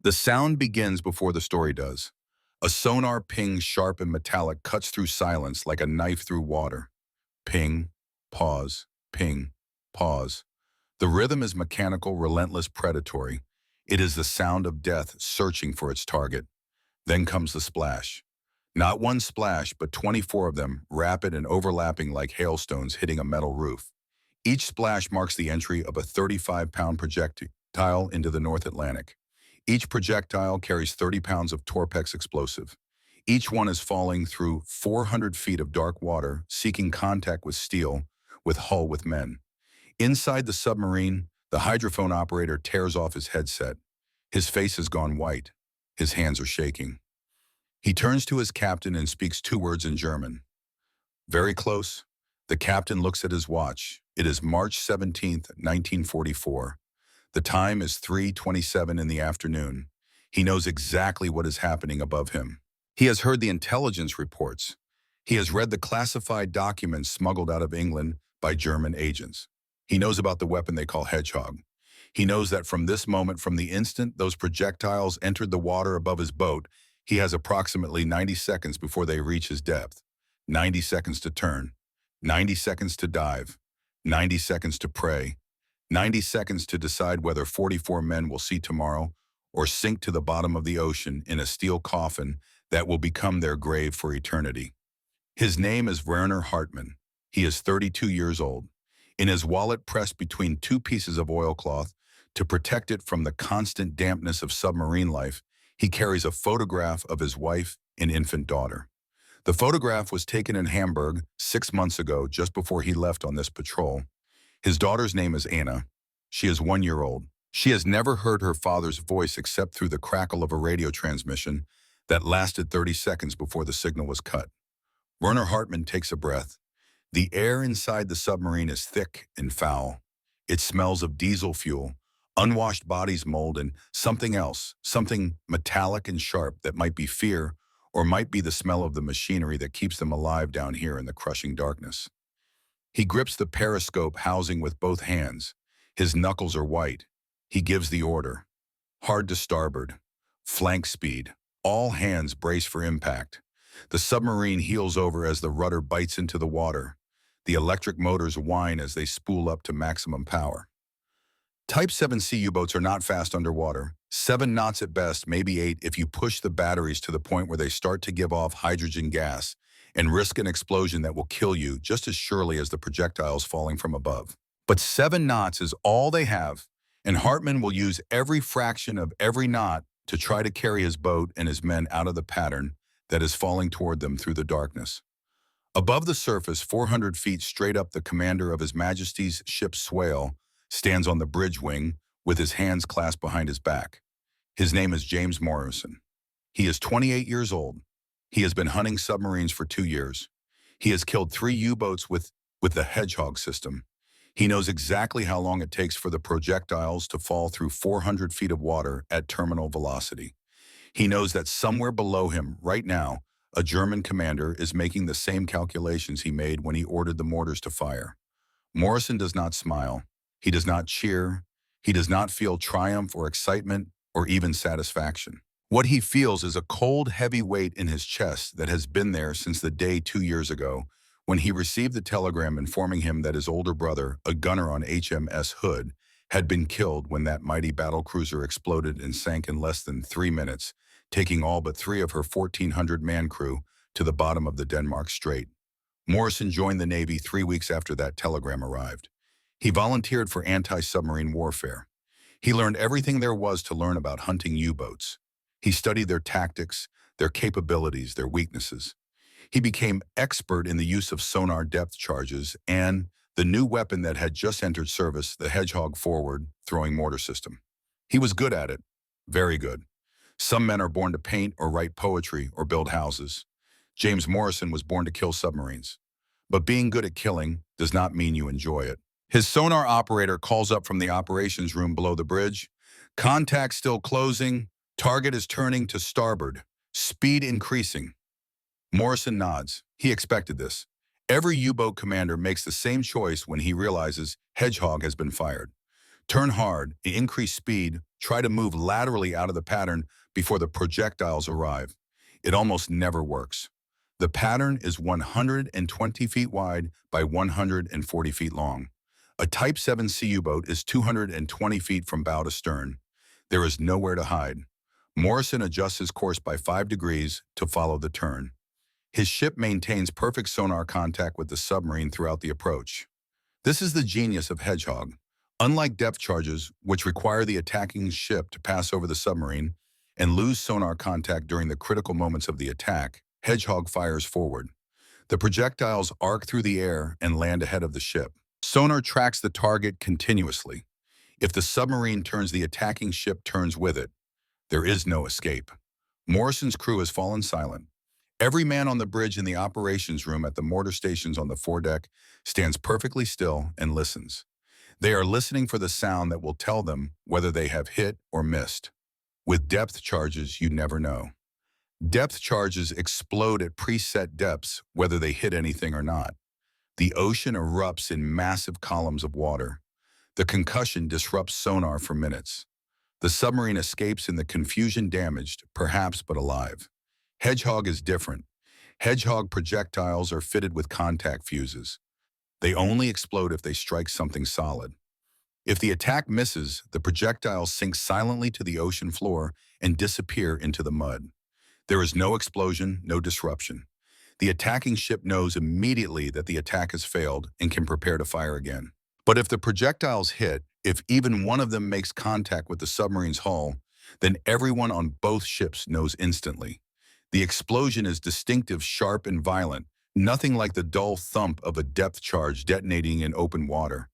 The sound begins before the story does. A sonar ping, sharp and metallic, cuts through silence like a knife through water. Ping, pause, ping, pause. The rhythm is mechanical, relentless, predatory. It is the sound of death searching for its target. Then comes the splash. Not one splash, but 24 of them, rapid and overlapping like hailstones hitting a metal roof. Each splash marks the entry of a 35-pound projectile into the North Atlantic. Each projectile carries 30 pounds of Torpex explosive. Each one is falling through 400 feet of dark water, seeking contact with steel, with hull, with men. Inside the submarine, the hydrophone operator tears off his headset. His face has gone white. His hands are shaking. He turns to his captain and speaks two words in German. Very close. The captain looks at his watch. It is March 17th, 1944. The time is 3:27 in the afternoon. He knows exactly what is happening above him. He has heard the intelligence reports. He has read the classified documents smuggled out of England by German agents. He knows about the weapon they call Hedgehog. He knows that from this moment, from the instant those projectiles entered the water above his boat, he has approximately 90 seconds before they reach his depth. 90 seconds to turn. 90 seconds to dive. 90 seconds to pray. 90 seconds to decide whether 44 men will see tomorrow or sink to the bottom of the ocean in a steel coffin that will become their grave for eternity. His name is Werner Hartmann. He is 32 years old. In his wallet pressed between two pieces of oilcloth to protect it from the constant dampness of submarine life, he carries a photograph of his wife and infant daughter. The photograph was taken in Hamburg 6 months ago, just before he left on this patrol. His daughter's name is Anna. She is 1 year old. She has never heard her father's voice except through the crackle of a radio transmission that lasted 30 seconds before the signal was cut. Werner Hartmann takes a breath. The air inside the submarine is thick and foul. It smells of diesel fuel, unwashed bodies, mold, and something else, something metallic and sharp that might be fear or might be the smell of the machinery that keeps them alive down here in the crushing darkness. He grips the periscope housing with both hands. His knuckles are white. He gives the order. Hard to starboard. Flank speed. All hands brace for impact. The submarine heels over as the rudder bites into the water. The electric motors whine as they spool up to maximum power. Type 7C U-boats are not fast underwater. 7 knots at best, maybe 8 if you push the batteries to the point where they start to give off hydrogen gas and risk an explosion that will kill you just as surely as the projectiles falling from above. But 7 knots is all they have, and Hartmann will use every fraction of every knot to try to carry his boat and his men out of the pattern that is falling toward them through the darkness. Above the surface, 400 feet straight up, the commander of His Majesty's ship Swale stands on the bridge wing with his hands clasped behind his back. His name is James Morrison. He is 28 years old. He has been hunting submarines for 2 years. He has killed 3 U-boats with the Hedgehog system. He knows exactly how long it takes for the projectiles to fall through 400 feet of water at terminal velocity. He knows that somewhere below him, right now, a German commander is making the same calculations he made when he ordered the mortars to fire. Morrison does not smile. He does not cheer. He does not feel triumph or excitement or even satisfaction. What he feels is a cold, heavy weight in his chest that has been there since the day 2 years ago when he received the telegram informing him that his older brother, a gunner on HMS Hood, had been killed when that mighty battlecruiser exploded and sank in less than 3 minutes, taking all but 3 of her 1,400-man crew to the bottom of the Denmark Strait. Morrison joined the Navy 3 weeks after that telegram arrived. He volunteered for anti-submarine warfare. He learned everything there was to learn about hunting U-boats. He studied their tactics, their capabilities, their weaknesses. He became expert in the use of sonar depth charges and the new weapon that had just entered service, the Hedgehog forward-throwing mortar system. He was good at it, very good. Some men are born to paint or write poetry or build houses. James Morrison was born to kill submarines. But being good at killing does not mean you enjoy it. His sonar operator calls up from the operations room below the bridge. Contact still closing. Target is turning to starboard. Speed increasing. Morrison nods. He expected this. Every U-boat commander makes the same choice when he realizes Hedgehog has been fired. Turn hard, increase speed, try to move laterally out of the pattern before the projectiles arrive. It almost never works. The pattern is 120 feet wide by 140 feet long. A Type 7 CU boat is 220 feet from bow to stern. There is nowhere to hide. Morrison adjusts his course by 5 degrees to follow the turn. His ship maintains perfect sonar contact with the submarine throughout the approach. This is the genius of Hedgehog. Unlike depth charges, which require the attacking ship to pass over the submarine and lose sonar contact during the critical moments of the attack, Hedgehog fires forward. The projectiles arc through the air and land ahead of the ship. Sonar tracks the target continuously. If the submarine turns, the attacking ship turns with it. There is no escape. Morrison's crew has fallen silent. Every man on the bridge in the operations room at the mortar stations on the foredeck stands perfectly still and listens. They are listening for the sound that will tell them whether they have hit or missed. With depth charges, you never know. Depth charges explode at preset depths, whether they hit anything or not. The ocean erupts in massive columns of water. The concussion disrupts sonar for minutes. The submarine escapes in the confusion, damaged, perhaps, but alive. Hedgehog is different. Hedgehog projectiles are fitted with contact fuses. They only explode if they strike something solid. If the attack misses, the projectiles sink silently to the ocean floor and disappear into the mud. There is no explosion, no disruption. The attacking ship knows immediately that the attack has failed and can prepare to fire again. But if the projectiles hit, if even one of them makes contact with the submarine's hull, then everyone on both ships knows instantly. The explosion is distinctive, sharp, and violent, nothing like the dull thump of a depth charge detonating in open water.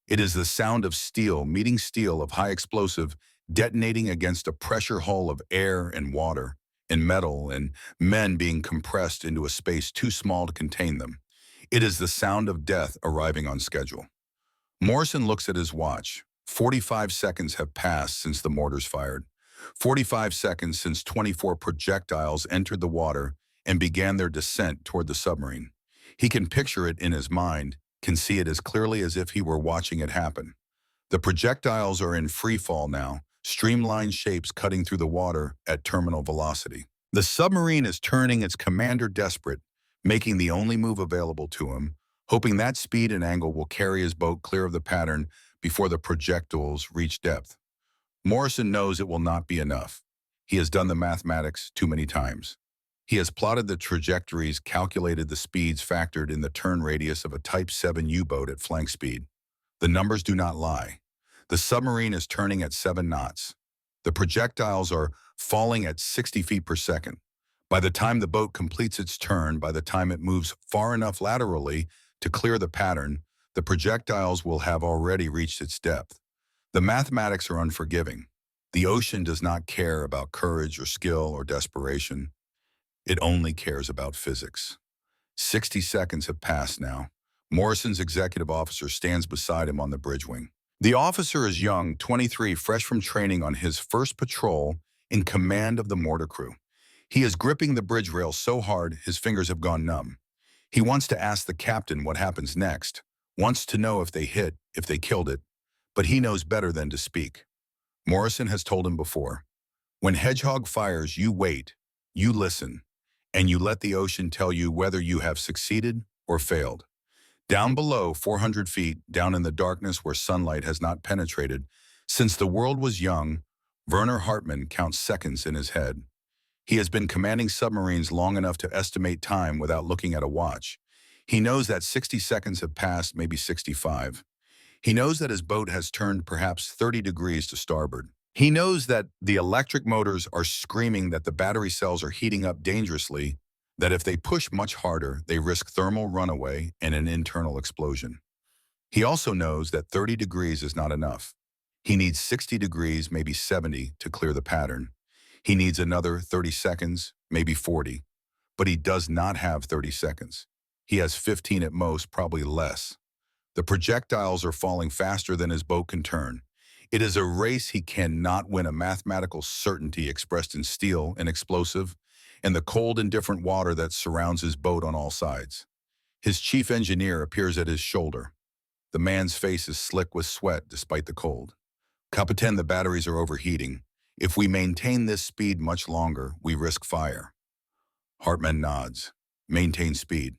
It is the sound of steel meeting steel, of high explosive detonating against a pressure hull of air and water and metal, and men being compressed into a space too small to contain them. It is the sound of death arriving on schedule. Morrison looks at his watch. 45 seconds have passed since the mortars fired. 45 seconds since 24 projectiles entered the water and began their descent toward the submarine. He can picture it in his mind, can see it as clearly as if he were watching it happen. The projectiles are in free fall now, streamlined shapes cutting through the water at terminal velocity. The submarine is turning, its commander desperate, making the only move available to him, hoping that speed and angle will carry his boat clear of the pattern before the projectiles reach depth. Morrison knows it will not be enough. He has done the mathematics too many times. He has plotted the trajectories, calculated the speeds factored in the turn radius of a Type 7 U-boat at flank speed. The numbers do not lie. The submarine is turning at 7 knots. The projectiles are falling at 60 feet per second. By the time the boat completes its turn, by the time it moves far enough laterally to clear the pattern, the projectiles will have already reached its depth. The mathematics are unforgiving. The ocean does not care about courage or skill or desperation. It only cares about physics. 60 seconds have passed now. Morrison's executive officer stands beside him on the bridge wing. The officer is young, 23, fresh from training on his first patrol, in command of the mortar crew. He is gripping the bridge rail so hard his fingers have gone numb. He wants to ask the captain what happens next, wants to know if they hit, if they killed it, but he knows better than to speak. Morrison has told him before, when Hedgehog fires, you wait, you listen, and you let the ocean tell you whether you have succeeded or failed. Down below, 400 feet, down in the darkness where sunlight has not penetrated, since the world was young, Werner Hartmann counts seconds in his head. He has been commanding submarines long enough to estimate time without looking at a watch. He knows that 60 seconds have passed, maybe 65. He knows that his boat has turned perhaps 30 degrees to starboard. He knows that the electric motors are screaming, that the battery cells are heating up dangerously, that if they push much harder, they risk thermal runaway and an internal explosion. He also knows that 30 degrees is not enough. He needs 60 degrees, maybe 70, to clear the pattern. He needs another 30 seconds, maybe 40. But he does not have 30 seconds. He has 15 at most, probably less. The projectiles are falling faster than his boat can turn. It is a race he cannot win, a mathematical certainty expressed in steel and explosive, and the cold, indifferent water that surrounds his boat on all sides. His chief engineer appears at his shoulder. The man's face is slick with sweat despite the cold. Capitan, the batteries are overheating. If we maintain this speed much longer, we risk fire. Hartman nods. Maintain speed.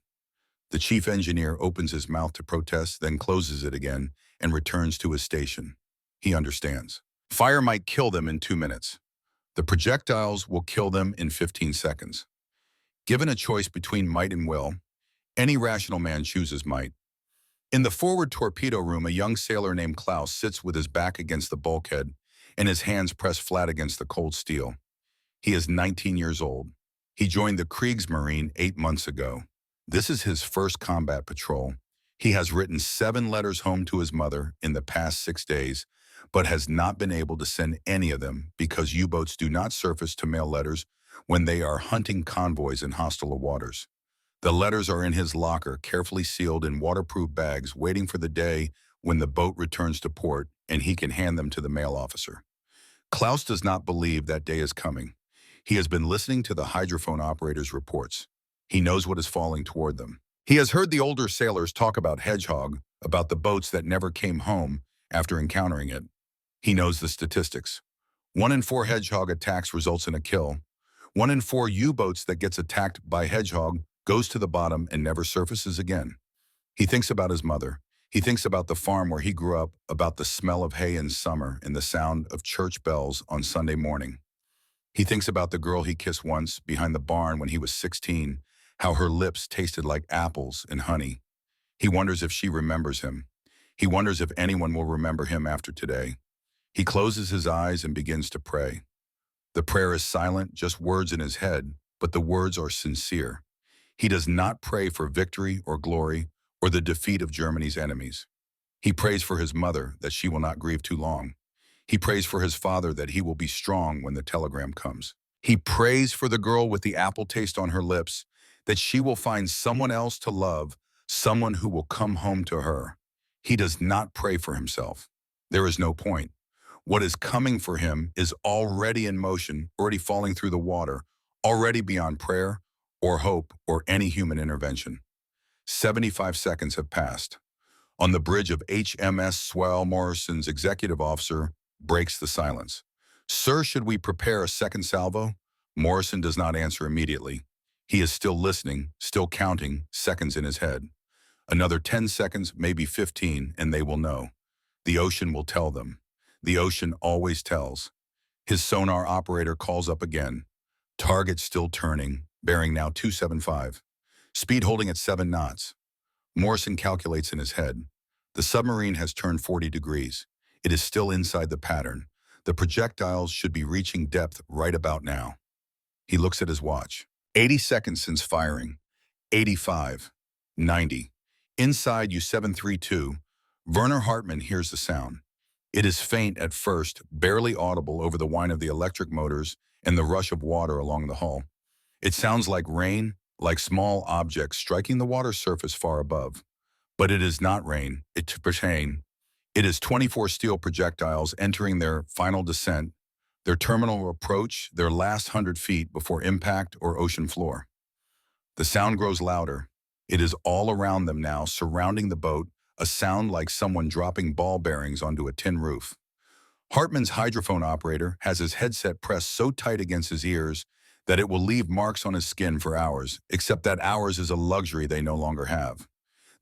The chief engineer opens his mouth to protest, then closes it again and returns to his station. He understands. Fire might kill them in 2 minutes. The projectiles will kill them in 15 seconds. Given a choice between might and will, any rational man chooses might. In the forward torpedo room, a young sailor named Klaus sits with his back against the bulkhead and his hands pressed flat against the cold steel. He is 19 years old. He joined the Kriegsmarine 8 months ago. This is his first combat patrol. He has written 7 letters home to his mother in the past 6 days, but has not been able to send any of them because U-boats do not surface to mail letters when they are hunting convoys in hostile waters. The letters are in his locker, carefully sealed in waterproof bags, waiting for the day when the boat returns to port and he can hand them to the mail officer. Klaus does not believe that day is coming. He has been listening to the hydrophone operator's reports. He knows what is falling toward them. He has heard the older sailors talk about Hedgehog, about the boats that never came home after encountering it. He knows the statistics. 1 in 4 Hedgehog attacks results in a kill. 1 in 4 U-boats that gets attacked by Hedgehog goes to the bottom and never surfaces again. He thinks about his mother. He thinks about the farm where he grew up, about the smell of hay in summer and the sound of church bells on Sunday morning. He thinks about the girl he kissed once behind the barn when he was 16, how her lips tasted like apples and honey. He wonders if she remembers him. He wonders if anyone will remember him after today. He closes his eyes and begins to pray. The prayer is silent, just words in his head, but the words are sincere. He does not pray for victory or glory or the defeat of Germany's enemies. He prays for his mother that she will not grieve too long. He prays for his father that he will be strong when the telegram comes. He prays for the girl with the apple taste on her lips, that she will find someone else to love, someone who will come home to her. He does not pray for himself. There is no point. What is coming for him is already in motion, already falling through the water, already beyond prayer or hope or any human intervention. 75 seconds have passed. On the bridge of HMS Swell, Morrison's executive officer breaks the silence. Sir, should we prepare a second salvo? Morrison does not answer immediately. He is still listening, still counting seconds in his head. Another 10 seconds, maybe 15, and they will know. The ocean will tell them. The ocean always tells. His sonar operator calls up again. Target still turning, bearing now 275. Speed holding at 7 knots. Morrison calculates in his head. The submarine has turned 40 degrees. It is still inside the pattern. The projectiles should be reaching depth right about now. He looks at his watch. 80 seconds since firing. 85. 90. Inside U-732, Werner Hartmann hears the sound. It is faint at first, barely audible over the whine of the electric motors and the rush of water along the hull. It sounds like rain, like small objects striking the water surface far above. But it is not rain, it's rain. It is 24 steel projectiles entering their final descent, their terminal approach, their last 100 feet before impact or ocean floor. The sound grows louder. It is all around them now, surrounding the boat, a sound like someone dropping ball bearings onto a tin roof. Hartmann's hydrophone operator has his headset pressed so tight against his ears that it will leave marks on his skin for hours, except that hours is a luxury they no longer have.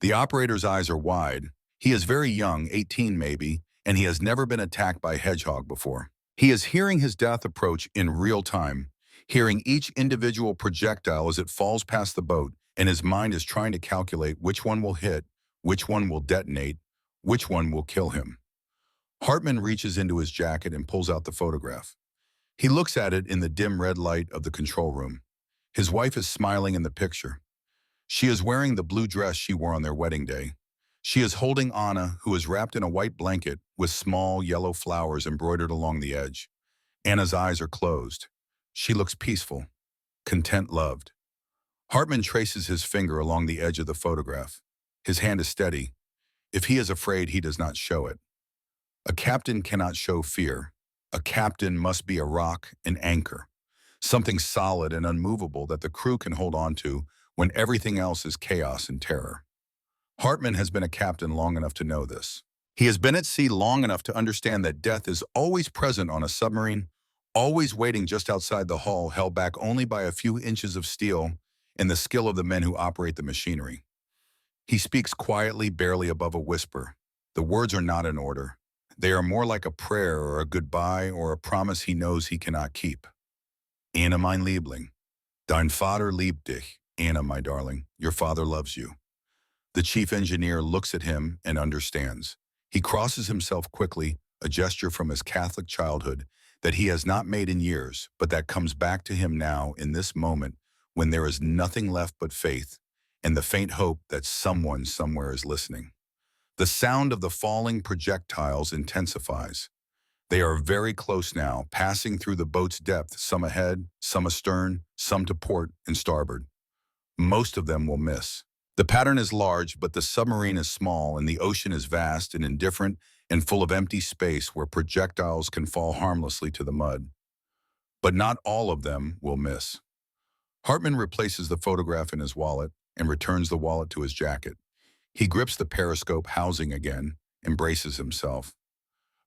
The operator's eyes are wide. He is very young, 18 maybe, and he has never been attacked by Hedgehog before. He is hearing his death approach in real time, hearing each individual projectile as it falls past the boat, and his mind is trying to calculate which one will hit, which one will detonate, which one will kill him. Hartmann reaches into his jacket and pulls out the photograph. He looks at it in the dim red light of the control room. His wife is smiling in the picture. She is wearing the blue dress she wore on their wedding day. She is holding Anna, who is wrapped in a white blanket with small yellow flowers embroidered along the edge. Anna's eyes are closed. She looks peaceful, content, loved. Hartmann traces his finger along the edge of the photograph. His hand is steady. If he is afraid, he does not show it. A captain cannot show fear. A captain must be a rock, an anchor, something solid and unmovable that the crew can hold on to when everything else is chaos and terror. Hartmann has been a captain long enough to know this. He has been at sea long enough to understand that death is always present on a submarine, always waiting just outside the hull, held back only by a few inches of steel and the skill of the men who operate the machinery. He speaks quietly, barely above a whisper. The words are not in order. They are more like a prayer or a goodbye or a promise he knows he cannot keep. Anna, mein Liebling. Dein Vater liebt dich. Anna, my darling, your father loves you. The chief engineer looks at him and understands. He crosses himself quickly, a gesture from his Catholic childhood that he has not made in years, but that comes back to him now in this moment when there is nothing left but faith and the faint hope that someone somewhere is listening. The sound of the falling projectiles intensifies. They are very close now, passing through the boat's depth, some ahead, some astern, some to port and starboard. Most of them will miss. The pattern is large, but the submarine is small, and the ocean is vast and indifferent and full of empty space where projectiles can fall harmlessly to the mud. But not all of them will miss. Hartman replaces the photograph in his wallet and returns the wallet to his jacket. He grips the periscope housing again, embraces himself.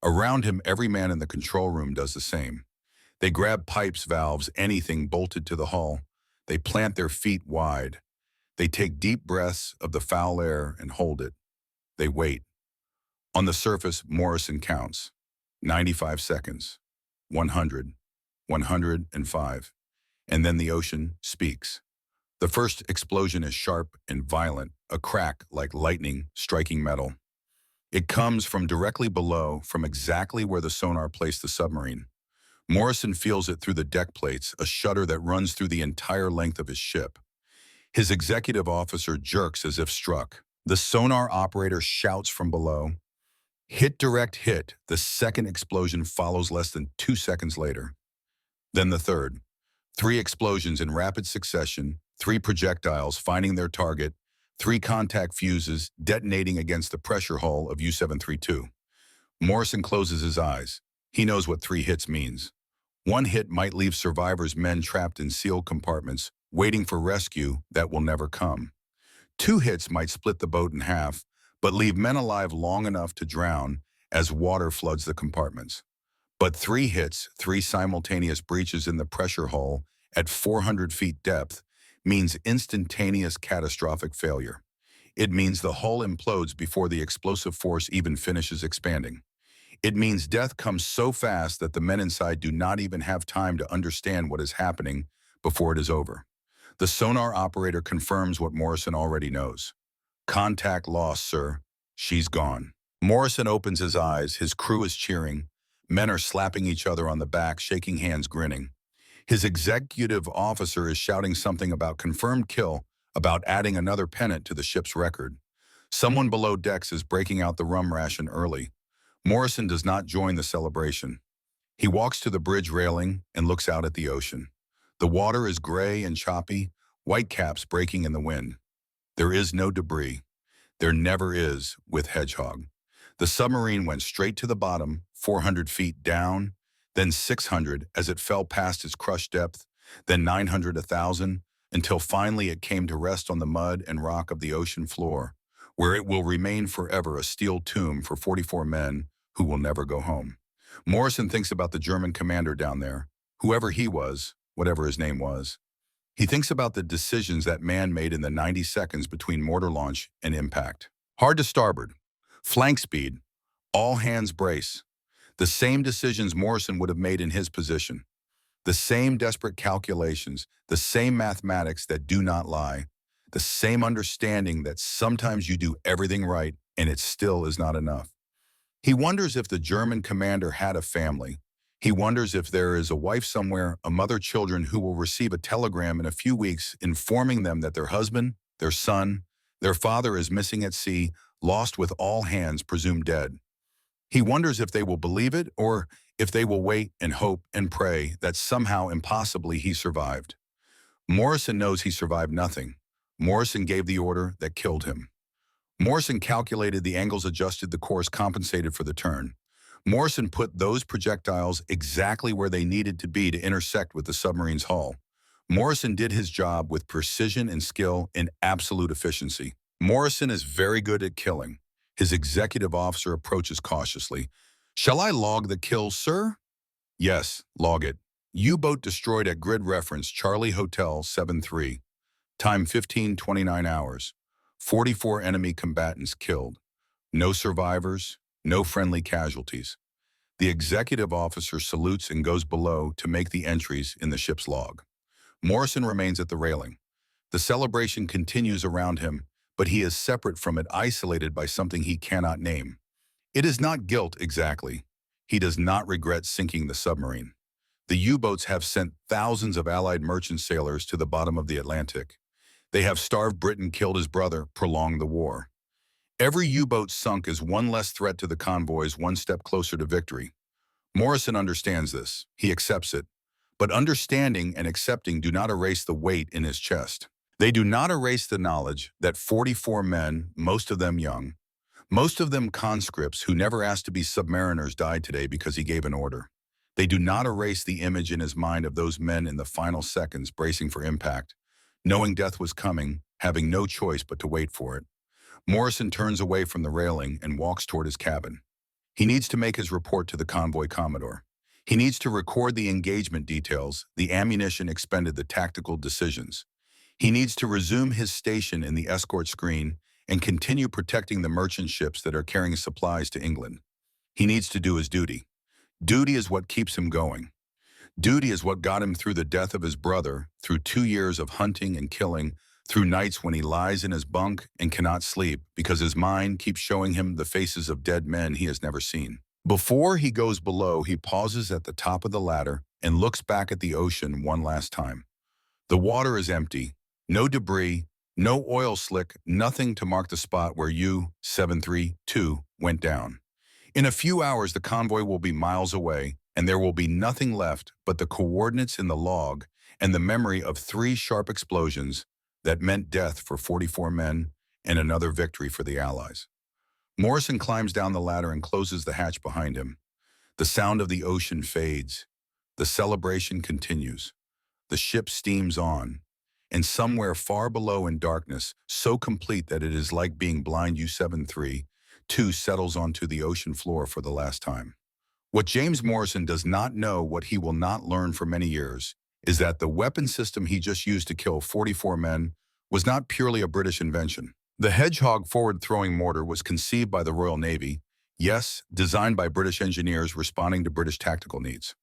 Around him, every man in the control room does the same. They grab pipes, valves, anything bolted to the hull. They plant their feet wide. They take deep breaths of the foul air and hold it. They wait. On the surface, Morrison counts. 95 seconds. 100. 105. And then the ocean speaks. The first explosion is sharp and violent, a crack like lightning striking metal. It comes from directly below, from exactly where the sonar placed the submarine. Morrison feels it through the deck plates, a shudder that runs through the entire length of his ship. His executive officer jerks as if struck. The sonar operator shouts from below. Hit, direct hit. The second explosion follows less than 2 seconds later. Then the third. 3 explosions in rapid succession, 3 projectiles finding their target, 3 contact fuses detonating against the pressure hull of U-732. Morrison closes his eyes. He knows what 3 hits means. 1 hit might leave survivors, men trapped in sealed compartments, waiting for rescue that will never come. 2 hits might split the boat in half, but leave men alive long enough to drown as water floods the compartments. But 3 hits, 3 simultaneous breaches in the pressure hull at 400 feet depth, means instantaneous catastrophic failure. It means the hull implodes before the explosive force even finishes expanding. It means death comes so fast that the men inside do not even have time to understand what is happening before it is over. The sonar operator confirms what Morrison already knows. Contact lost, sir. She's gone. Morrison opens his eyes. His crew is cheering. Men are slapping each other on the back, shaking hands, grinning. His executive officer is shouting something about confirmed kill, about adding another pennant to the ship's record. Someone below decks is breaking out the rum ration early. Morrison does not join the celebration. He walks to the bridge railing and looks out at the ocean. The water is gray and choppy, whitecaps breaking in the wind. There is no debris. There never is with Hedgehog. The submarine went straight to the bottom, 400 feet down, then 600 as it fell past its crushed depth, then 900, 1,000, until finally it came to rest on the mud and rock of the ocean floor, where it will remain forever a steel tomb for 44 men who will never go home. Morrison thinks about the German commander down there, whoever he was, whatever his name was. He thinks about the decisions that man made in the 90 seconds between mortar launch and impact. Hard to starboard. Flank speed. All hands brace. The same decisions Morrison would have made in his position. The same desperate calculations, the same mathematics that do not lie, the same understanding that sometimes you do everything right and it still is not enough. He wonders if the German commander had a family. He wonders if there is a wife somewhere, a mother, children who will receive a telegram in a few weeks informing them that their husband, their son, their father is missing at sea, lost with all hands presumed dead. He wonders if they will believe it or if they will wait and hope and pray that somehow impossibly he survived. Morrison knows he survived nothing. Morrison gave the order that killed him. Morrison calculated the angles, adjusted the course, compensated for the turn. Morrison put those projectiles exactly where they needed to be to intersect with the submarine's hull. Morrison did his job with precision and skill and absolute efficiency. Morrison is very good at killing. His executive officer approaches cautiously. "Shall I log the kill, sir?" "Yes, log it. U-boat destroyed at grid reference Charlie Hotel 73. Time 15:29 hours. 44 enemy combatants killed. No survivors, no friendly casualties." The executive officer salutes and goes below to make the entries in the ship's log. Morrison remains at the railing. The celebration continues around him, but he is separate from it, isolated by something he cannot name. It is not guilt exactly. He does not regret sinking the submarine. The U-boats have sent thousands of Allied merchant sailors to the bottom of the Atlantic. They have starved Britain, killed his brother, prolonged the war. Every U-boat sunk is one less threat to the convoys, one step closer to victory. Morrison understands this. He accepts it. But understanding and accepting do not erase the weight in his chest. They do not erase the knowledge that 44 men, most of them young, most of them conscripts who never asked to be submariners, died today because he gave an order. They do not erase the image in his mind of those men in the final seconds bracing for impact, knowing death was coming, having no choice but to wait for it. Morrison turns away from the railing and walks toward his cabin. He needs to make his report to the convoy commodore. He needs to record the engagement details, the ammunition expended, the tactical decisions. He needs to resume his station in the escort screen and continue protecting the merchant ships that are carrying supplies to England. He needs to do his duty. Duty is what keeps him going. Duty is what got him through the death of his brother, through 2 years of hunting and killing, through nights when he lies in his bunk and cannot sleep because his mind keeps showing him the faces of dead men he has never seen. Before he goes below, he pauses at the top of the ladder and looks back at the ocean one last time. The water is empty. No debris, no oil slick, nothing to mark the spot where U-732 went down. In a few hours, the convoy will be miles away, and there will be nothing left but the coordinates in the log and the memory of 3 sharp explosions that meant death for 44 men and another victory for the Allies. Morrison climbs down the ladder and closes the hatch behind him. The sound of the ocean fades. The celebration continues. The ship steams on. And somewhere far below in darkness, so complete that it is like being blind, U-732 settles onto the ocean floor for the last time. What James Morrison does not know, what he will not learn for many years, is that the weapon system he just used to kill 44 men was not purely a British invention. The Hedgehog forward-throwing mortar was conceived by the Royal Navy, yes, designed by British engineers responding to British tactical needs.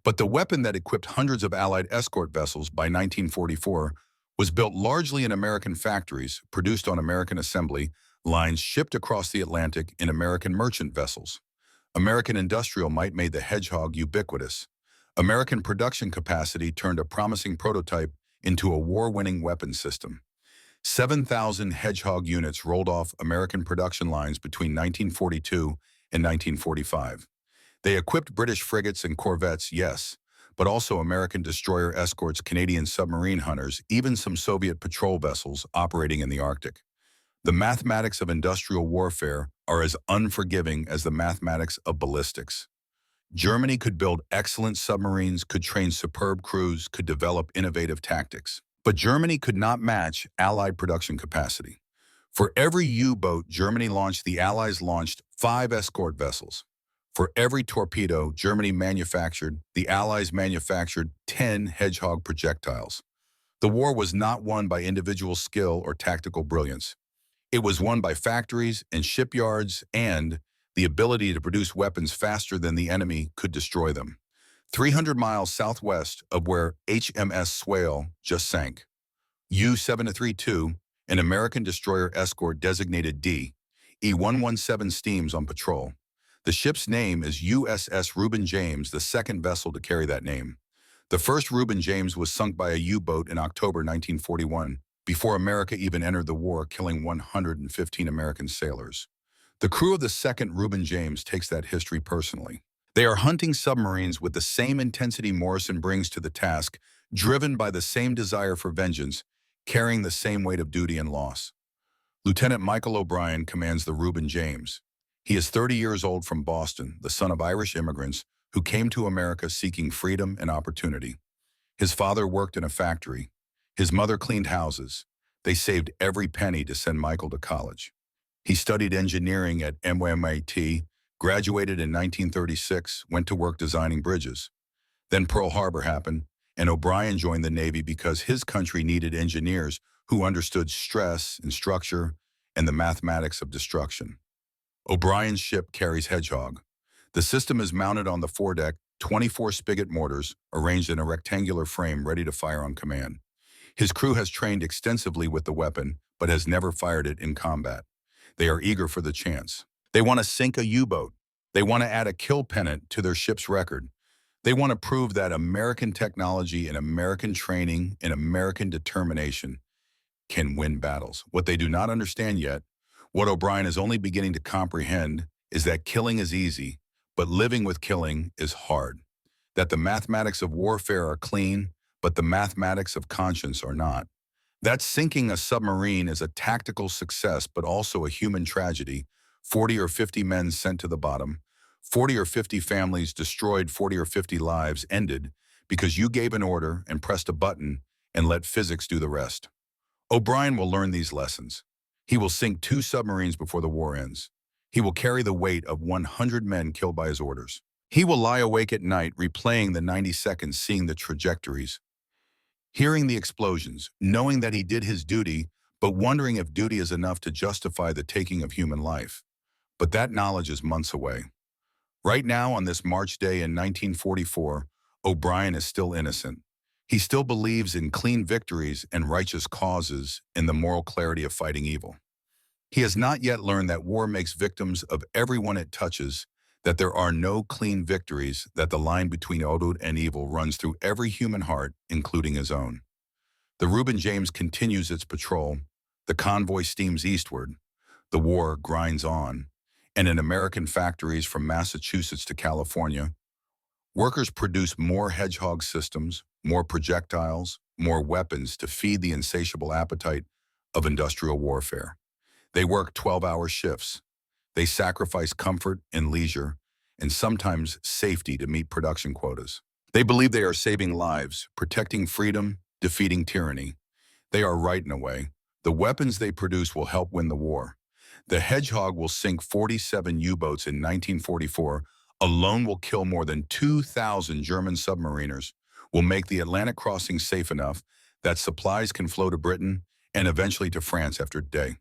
But the weapon that equipped hundreds of Allied escort vessels by 1944 was built largely in American factories, produced on American assembly lines, shipped across the Atlantic in American merchant vessels. American industrial might made the Hedgehog ubiquitous. American production capacity turned a promising prototype into a war-winning weapon system. 7,000 Hedgehog units rolled off American production lines between 1942 and 1945. They equipped British frigates and corvettes, yes, but also American destroyer escorts, Canadian submarine hunters, even some Soviet patrol vessels operating in the Arctic. The mathematics of industrial warfare are as unforgiving as the mathematics of ballistics. Germany could build excellent submarines, could train superb crews, could develop innovative tactics. But Germany could not match Allied production capacity. For every U-boat Germany launched, the Allies launched 5 escort vessels. For every torpedo Germany manufactured, the Allies manufactured 10 Hedgehog projectiles. The war was not won by individual skill or tactical brilliance. It was won by factories and shipyards and the ability to produce weapons faster than the enemy could destroy them. 300 miles southwest of where HMS Swale just sank, U-732, an American destroyer escort designated D, E-117 steams on patrol. The ship's name is USS Reuben James, the second vessel to carry that name. The first Reuben James was sunk by a U-boat in October 1941, before America even entered the war, killing 115 American sailors. The crew of the second Reuben James takes that history personally. They are hunting submarines with the same intensity Morrison brings to the task, driven by the same desire for vengeance, carrying the same weight of duty and loss. Lieutenant Michael O'Brien commands the Reuben James. He is 30 years old, from Boston, the son of Irish immigrants who came to America seeking freedom and opportunity. His father worked in a factory. His mother cleaned houses. They saved every penny to send Michael to college. He studied engineering at MIT, graduated in 1936, went to work designing bridges. Then Pearl Harbor happened, and O'Brien joined the Navy because his country needed engineers who understood stress and structure and the mathematics of destruction. O'Brien's ship carries Hedgehog. The system is mounted on the foredeck, 24 spigot mortars arranged in a rectangular frame ready to fire on command. His crew has trained extensively with the weapon, but has never fired it in combat. They are eager for the chance. They want to sink a U-boat. They want to add a kill pennant to their ship's record. They want to prove that American technology and American training and American determination can win battles. What they do not understand yet, what O'Brien is only beginning to comprehend, is that killing is easy, but living with killing is hard. That the mathematics of warfare are clean, but the mathematics of conscience are not. That sinking a submarine is a tactical success, but also a human tragedy. 40 or 50 men sent to the bottom, 40 or 50 families destroyed, 40 or 50 lives ended because you gave an order and pressed a button and let physics do the rest. O'Brien will learn these lessons. He will sink 2 submarines before the war ends. He will carry the weight of 100 men killed by his orders. He will lie awake at night replaying the 90 seconds, seeing the trajectories, hearing the explosions, knowing that he did his duty, but wondering if duty is enough to justify the taking of human life. But that knowledge is months away. Right now, on this March day in 1944, O'Brien is still innocent. He still believes in clean victories and righteous causes and the moral clarity of fighting evil. He has not yet learned that war makes victims of everyone it touches, that there are no clean victories, that the line between good and evil runs through every human heart, including his own. The Reuben James continues its patrol. The convoy steams eastward. The war grinds on. And in American factories from Massachusetts to California, workers produce more Hedgehog systems, more projectiles, more weapons to feed the insatiable appetite of industrial warfare. They work 12-hour shifts. They sacrifice comfort and leisure, and sometimes safety to meet production quotas. They believe they are saving lives, protecting freedom, defeating tyranny. They are right in a way. The weapons they produce will help win the war. The Hedgehog will sink 47 U-boats in 1944, alone will kill more than 2,000 German submariners, will make the Atlantic crossing safe enough that supplies can flow to Britain and eventually to France after a day.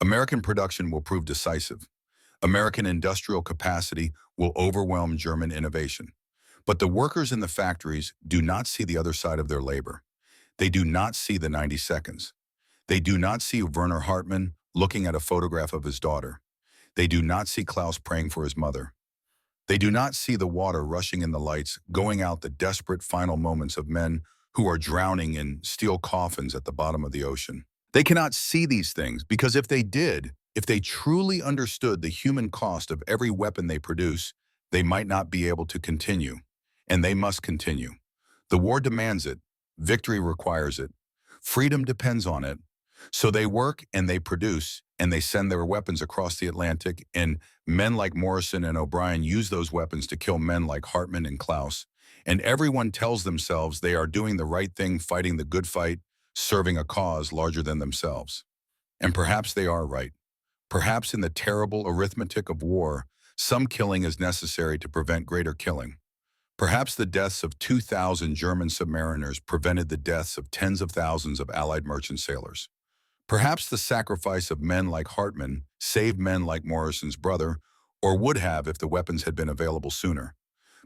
American production will prove decisive. American industrial capacity will overwhelm German innovation. But the workers in the factories do not see the other side of their labor. They do not see the 90 seconds. They do not see Werner Hartmann looking at a photograph of his daughter. They do not see Klaus praying for his mother. They do not see the water rushing in the lights, going out the desperate final moments of men who are drowning in steel coffins at the bottom of the ocean. They cannot see these things because if they did, if they truly understood the human cost of every weapon they produce, they might not be able to continue. And they must continue. The war demands it. Victory requires it. Freedom depends on it. So they work and they produce and they send their weapons across the Atlantic, and men like Morrison and O'Brien use those weapons to kill men like Hartmann and Klaus. And everyone tells themselves they are doing the right thing, fighting the good fight, serving a cause larger than themselves. And perhaps they are right. Perhaps in the terrible arithmetic of war, some killing is necessary to prevent greater killing. Perhaps the deaths of 2,000 German submariners prevented the deaths of tens of thousands of Allied merchant sailors. Perhaps the sacrifice of men like Hartmann saved men like Morrison's brother, or would have if the weapons had been available sooner.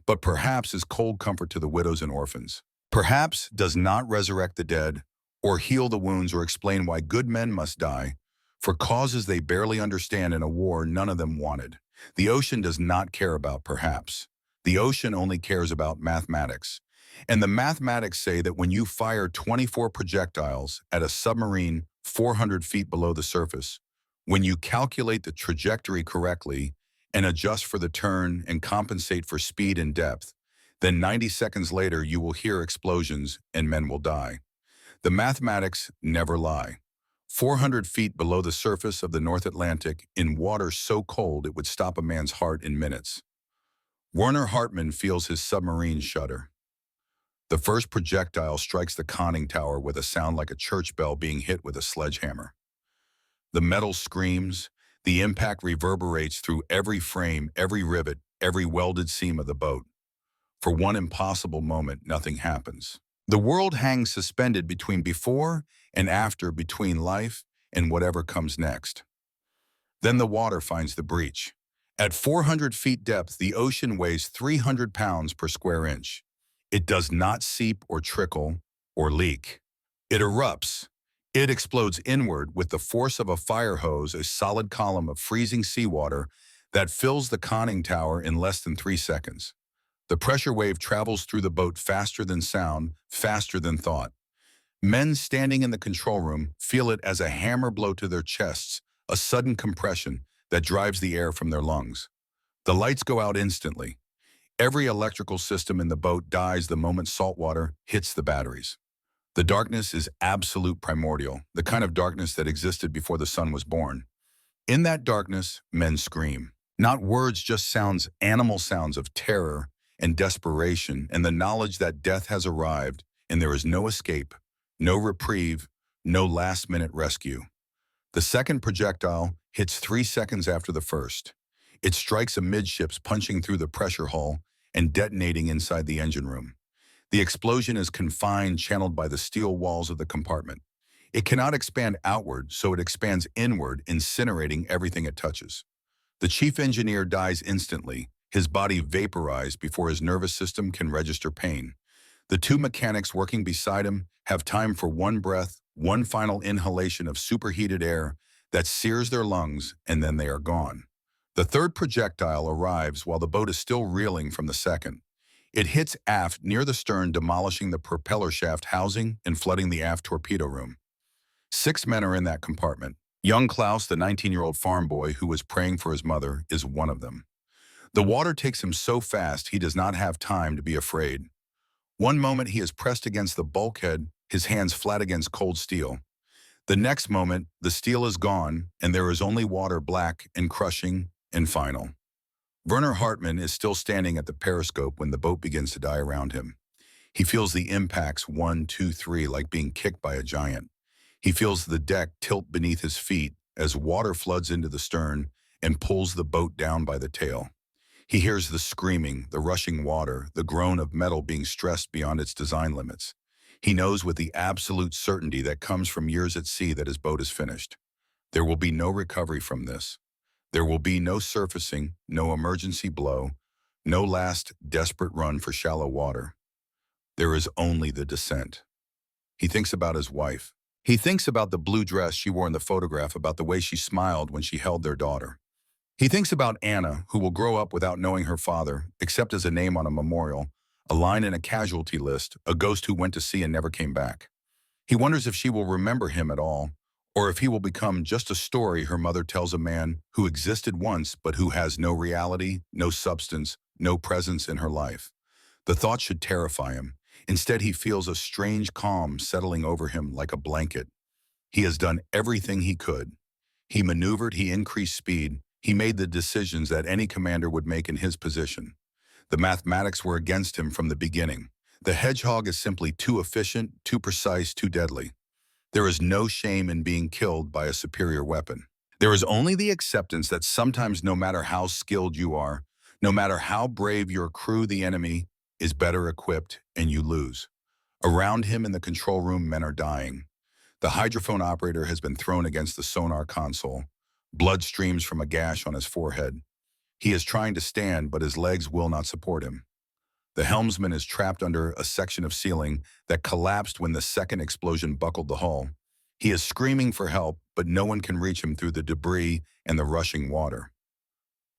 But perhaps is cold comfort to the widows and orphans. Perhaps does not resurrect the dead, or heal the wounds, or explain why good men must die, for causes they barely understand in a war none of them wanted. The ocean does not care about perhaps. The ocean only cares about mathematics. And the mathematics say that when you fire 24 projectiles at a submarine 400 feet below the surface, when you calculate the trajectory correctly and adjust for the turn and compensate for speed and depth, then 90 seconds later you will hear explosions and men will die. The mathematics never lie. 400 feet below the surface of the North Atlantic, in water so cold it would stop a man's heart in minutes, Werner Hartmann feels his submarine shudder. The first projectile strikes the conning tower with a sound like a church bell being hit with a sledgehammer. The metal screams, The impact reverberates through every frame, every rivet, every welded seam of the boat. For one impossible moment, nothing happens. The world hangs suspended between before and after, between life and whatever comes next. Then the water finds the breach. At 400 feet depth, the ocean weighs 300 pounds per square inch. It does not seep or trickle or leak. It erupts. It explodes inward with the force of a fire hose, a solid column of freezing seawater that fills the conning tower in less than 3 seconds. The pressure wave travels through the boat faster than sound, faster than thought. Men standing in the control room feel it as a hammer blow to their chests, a sudden compression that drives the air from their lungs. The lights go out instantly. Every electrical system in the boat dies the moment salt water hits the batteries. The darkness is absolute primordial, the kind of darkness that existed before the sun was born. In that darkness, men scream. Not words, just sounds, animal sounds of terror and desperation, and the knowledge that death has arrived and there is no escape, no reprieve, no last-minute rescue. The second projectile hits 3 seconds after the first. It strikes amidships, punching through the pressure hull and detonating inside the engine room. The explosion is confined, channeled by the steel walls of the compartment. It cannot expand outward, so it expands inward, incinerating everything it touches. The chief engineer dies instantly, his body vaporized before his nervous system can register pain. The two mechanics working beside him have time for one breath, one final inhalation of superheated air that sears their lungs, and then they are gone. The third projectile arrives while the boat is still reeling from the second. It hits aft near the stern, demolishing the propeller shaft housing and flooding the aft torpedo room. 6 men are in that compartment. Young Klaus, the 19-year-old farm boy who was praying for his mother, is one of them. The water takes him so fast he does not have time to be afraid. One moment he is pressed against the bulkhead, his hands flat against cold steel. The next moment, the steel is gone, and there is only water, black and crushing and final. Werner Hartmann is still standing at the periscope when the boat begins to die around him. He feels the impacts 1, 2, 3 like being kicked by a giant. He feels the deck tilt beneath his feet as water floods into the stern and pulls the boat down by the tail. He hears the screaming, the rushing water, the groan of metal being stressed beyond its design limits. He knows with the absolute certainty that comes from years at sea that his boat is finished. There will be no recovery from this. There will be no surfacing, no emergency blow, no last desperate run for shallow water. There is only the descent. He thinks about his wife. He thinks about the blue dress she wore in the photograph, about the way she smiled when she held their daughter. He thinks about Anna, who will grow up without knowing her father, except as a name on a memorial, a line in a casualty list, a ghost who went to sea and never came back. He wonders if she will remember him at all, or if he will become just a story her mother tells a man who existed once but who has no reality, no substance, no presence in her life. The thought should terrify him. Instead, he feels a strange calm settling over him like a blanket. He has done everything he could. He maneuvered, he increased speed, he made the decisions that any commander would make in his position. The mathematics were against him from the beginning. The Hedgehog is simply too efficient, too precise, too deadly. There is no shame in being killed by a superior weapon. There is only the acceptance that sometimes, no matter how skilled you are, no matter how brave your crew, the enemy is better equipped and you lose. Around him in the control room, men are dying. The hydrophone operator has been thrown against the sonar console. Blood streams from a gash on his forehead. He is trying to stand, but his legs will not support him. The helmsman is trapped under a section of ceiling that collapsed when the second explosion buckled the hull. He is screaming for help, but no one can reach him through the debris and the rushing water.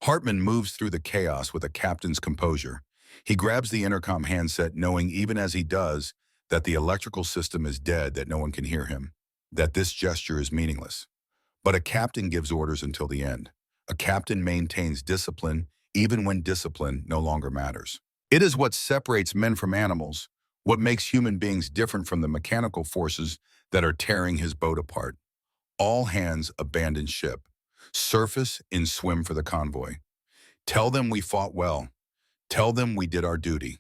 Hartmann moves through the chaos with a captain's composure. He grabs the intercom handset, knowing even as he does that the electrical system is dead, that no one can hear him, that this gesture is meaningless. But a captain gives orders until the end. A captain maintains discipline even when discipline no longer matters. It is what separates men from animals, what makes human beings different from the mechanical forces that are tearing his boat apart. All hands abandon ship. Surface and swim for the convoy. Tell them we fought well. Tell them we did our duty.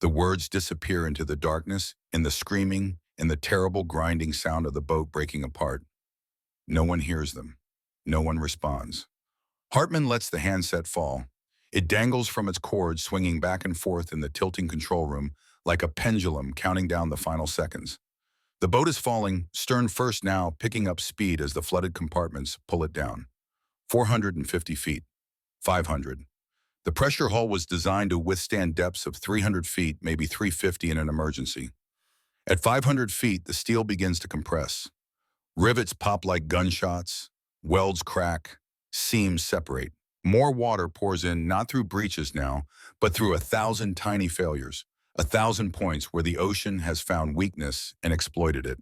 The words disappear into the darkness, in the screaming, in the terrible grinding sound of the boat breaking apart. No one hears them. No one responds. Hartman lets the handset fall. It dangles from its cord, swinging back and forth in the tilting control room like a pendulum counting down the final seconds. The boat is falling, stern first now, picking up speed as the flooded compartments pull it down. 450 feet. 500. The pressure hull was designed to withstand depths of 300 feet, maybe 350 in an emergency. At 500 feet, the steel begins to compress. Rivets pop like gunshots, welds crack, seams separate. More water pours in not through breaches now, but through 1,000 tiny failures, 1,000 points where the ocean has found weakness and exploited it.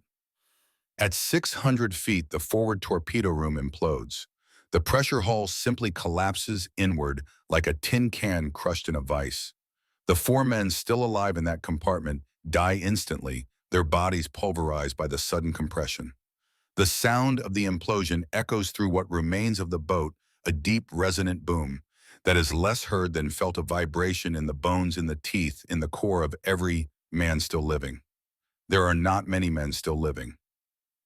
At 600 feet, the forward torpedo room implodes. The pressure hull simply collapses inward like a tin can crushed in a vise. The 4 men still alive in that compartment die instantly, their bodies pulverized by the sudden compression. The sound of the implosion echoes through what remains of the boat, a deep, resonant boom that is less heard than felt, a vibration in the bones, in the teeth, in the core of every man still living. There are not many men still living.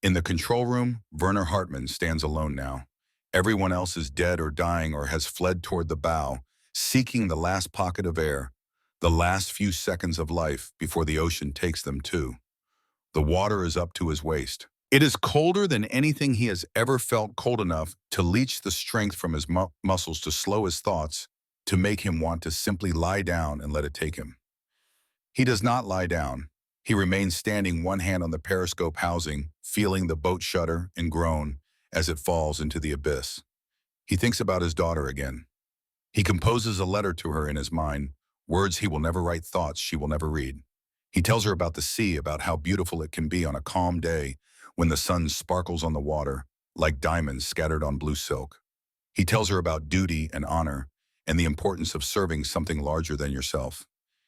In the control room, Werner Hartmann stands alone now. Everyone else is dead or dying or has fled toward the bow, seeking the last pocket of air, the last few seconds of life before the ocean takes them too. The water is up to his waist. It is colder than anything he has ever felt, cold enough to leach the strength from his muscles, to slow his thoughts, to make him want to simply lie down and let it take him. He does not lie down. He remains standing, one hand on the periscope housing, feeling the boat shudder and groan as it falls into the abyss. He thinks about his daughter again. He composes a letter to her in his mind, words he will never write, thoughts she will never read. He tells her about the sea, about how beautiful it can be on a calm day when the sun sparkles on the water like diamonds scattered on blue silk. He tells her about duty and honor and the importance of serving something larger than yourself.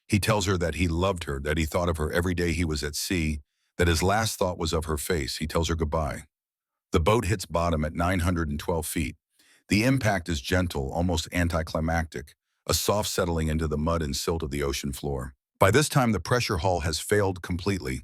He tells her that he loved her, that he thought of her every day he was at sea, that his last thought was of her face. He tells her goodbye. The boat hits bottom at 912 feet. The impact is gentle, almost anticlimactic, a soft settling into the mud and silt of the ocean floor. By this time, the pressure hull has failed completely.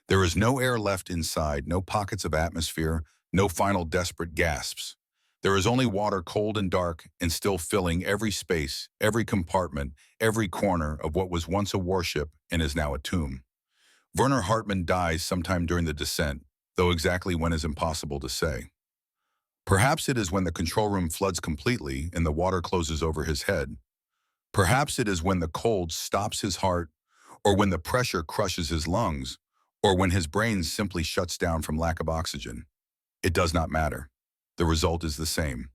There is no air left inside, no pockets of atmosphere, no final desperate gasps. There is only water, cold and dark, and still filling every space, every compartment, every corner of what was once a warship and is now a tomb. Werner Hartmann dies sometime during the descent, though exactly when is impossible to say. Perhaps it is when the control room floods completely and the water closes over his head. Perhaps it is when the cold stops his heart, or when the pressure crushes his lungs, or when his brain simply shuts down from lack of oxygen. It does not matter. The result is the same.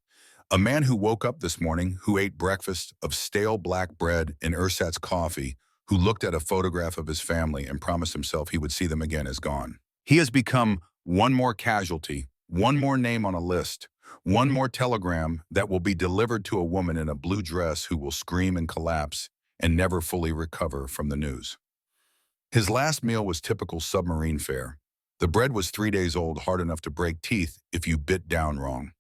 A man who woke up this morning, who ate breakfast of stale black bread and ersatz coffee, who looked at a photograph of his family and promised himself he would see them again, is gone. He has become one more casualty, one more name on a list, one more telegram that will be delivered to a woman in a blue dress who will scream and collapse and never fully recover from the news. His last meal was typical submarine fare. The bread was 3 days old, hard enough to break teeth if you bit down wrong.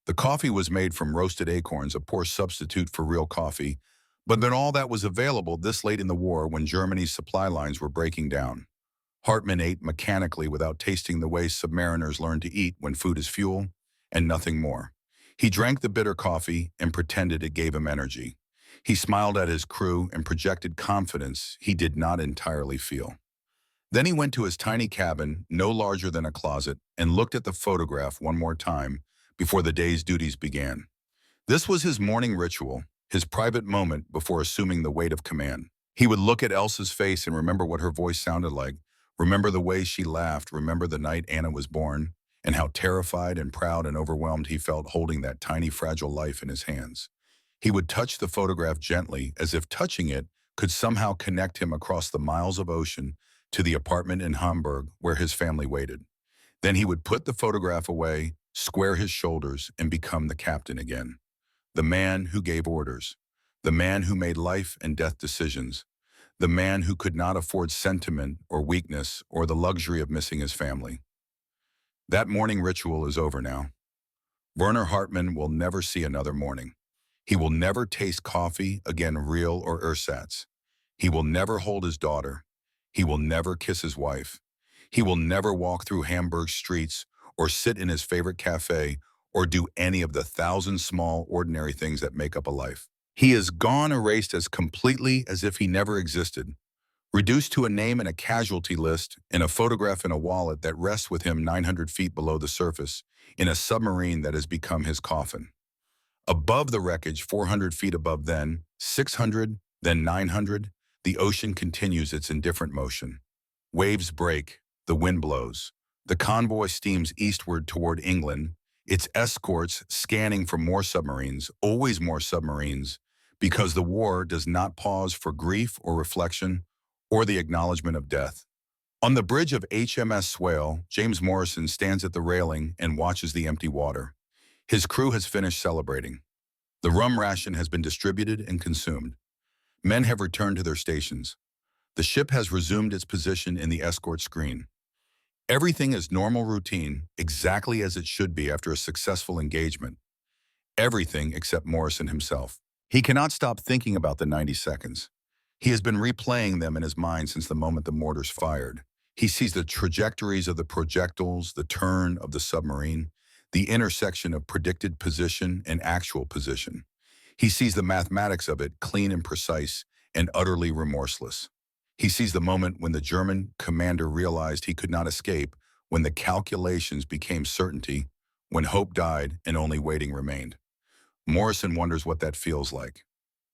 The coffee was made from roasted acorns, a poor substitute for real coffee, but then all that was available this late in the war when Germany's supply lines were breaking down. Hartmann ate mechanically without tasting, the way submariners learn to eat when food is fuel, and nothing more. He drank the bitter coffee and pretended it gave him energy. He smiled at his crew and projected confidence he did not entirely feel. Then he went to his tiny cabin, no larger than a closet, and looked at the photograph one more time before the day's duties began. This was his morning ritual, his private moment before assuming the weight of command. He would look at Elsa's face and remember what her voice sounded like, remember the way she laughed, remember the night Anna was born, and how terrified and proud and overwhelmed he felt holding that tiny, fragile life in his hands. He would touch the photograph gently, as if touching it could somehow connect him across the miles of ocean to the apartment in Hamburg where his family waited. Then he would put the photograph away, square his shoulders, and become the captain again. The man who gave orders. The man who made life and death decisions. The man who could not afford sentiment or weakness or the luxury of missing his family. That morning ritual is over now. Werner Hartmann will never see another morning. He will never taste coffee again, real or ersatz. He will never hold his daughter. He will never kiss his wife. He will never walk through Hamburg streets or sit in his favorite cafe or do any of the thousand small, ordinary things that make up a life. He is gone, erased as completely as if he never existed, reduced to a name in a casualty list and a photograph in a wallet that rests with him 900 feet below the surface, in a submarine that has become his coffin. Above the wreckage, 400 feet above, then 600, then 900, the ocean continues its indifferent motion. Waves break, the wind blows. The convoy steams eastward toward England, its escorts scanning for more submarines, always more submarines, because the war does not pause for grief or reflection or the acknowledgement of death. On the bridge of HMS Swale, James Morrison stands at the railing and watches the empty water. His crew has finished celebrating. The rum ration has been distributed and consumed. Men have returned to their stations. The ship has resumed its position in the escort screen. Everything is normal routine, exactly as it should be after a successful engagement. Everything except Morrison himself. He cannot stop thinking about the 90 seconds. He has been replaying them in his mind since the moment the mortars fired. He sees the trajectories of the projectiles, the turn of the submarine, the intersection of predicted position and actual position. He sees the mathematics of it, clean and precise and utterly remorseless. He sees the moment when the German commander realized he could not escape, when the calculations became certainty, when hope died and only waiting remained. Morrison wonders what that feels like.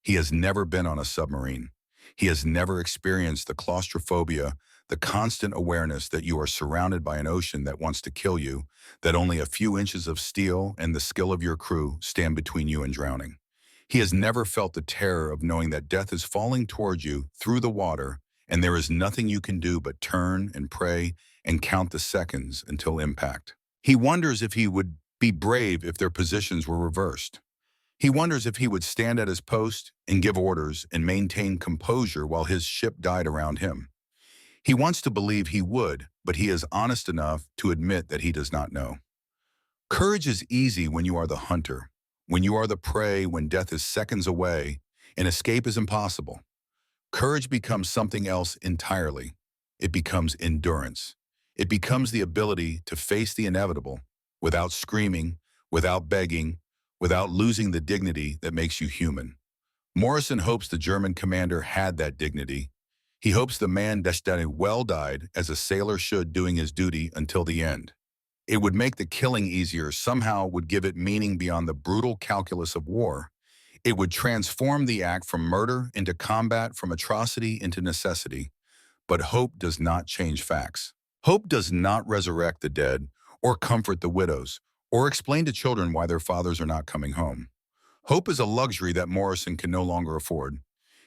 He has never been on a submarine. He has never experienced the claustrophobia, the constant awareness that you are surrounded by an ocean that wants to kill you, that only a few inches of steel and the skill of your crew stand between you and drowning. He has never felt the terror of knowing that death is falling toward you through the water, and there is nothing you can do but turn and pray and count the seconds until impact. He wonders if he would be brave if their positions were reversed. He wonders if he would stand at his post and give orders and maintain composure while his ship died around him. He wants to believe he would, but he is honest enough to admit that he does not know. Courage is easy when you are the hunter, when you are the prey, when death is seconds away and escape is impossible. Courage becomes something else entirely. It becomes endurance. It becomes the ability to face the inevitable without screaming, without begging, without losing the dignity that makes you human. Morrison hopes the German commander had that dignity. He hopes the man Destin well died as a sailor should, doing his duty until the end. It would make the killing easier, somehow would give it meaning beyond the brutal calculus of war. It would transform the act from murder into combat, from atrocity into necessity. But hope does not change facts. Hope does not resurrect the dead or comfort the widows, or explain to children why their fathers are not coming home. Hope is a luxury that Morrison can no longer afford.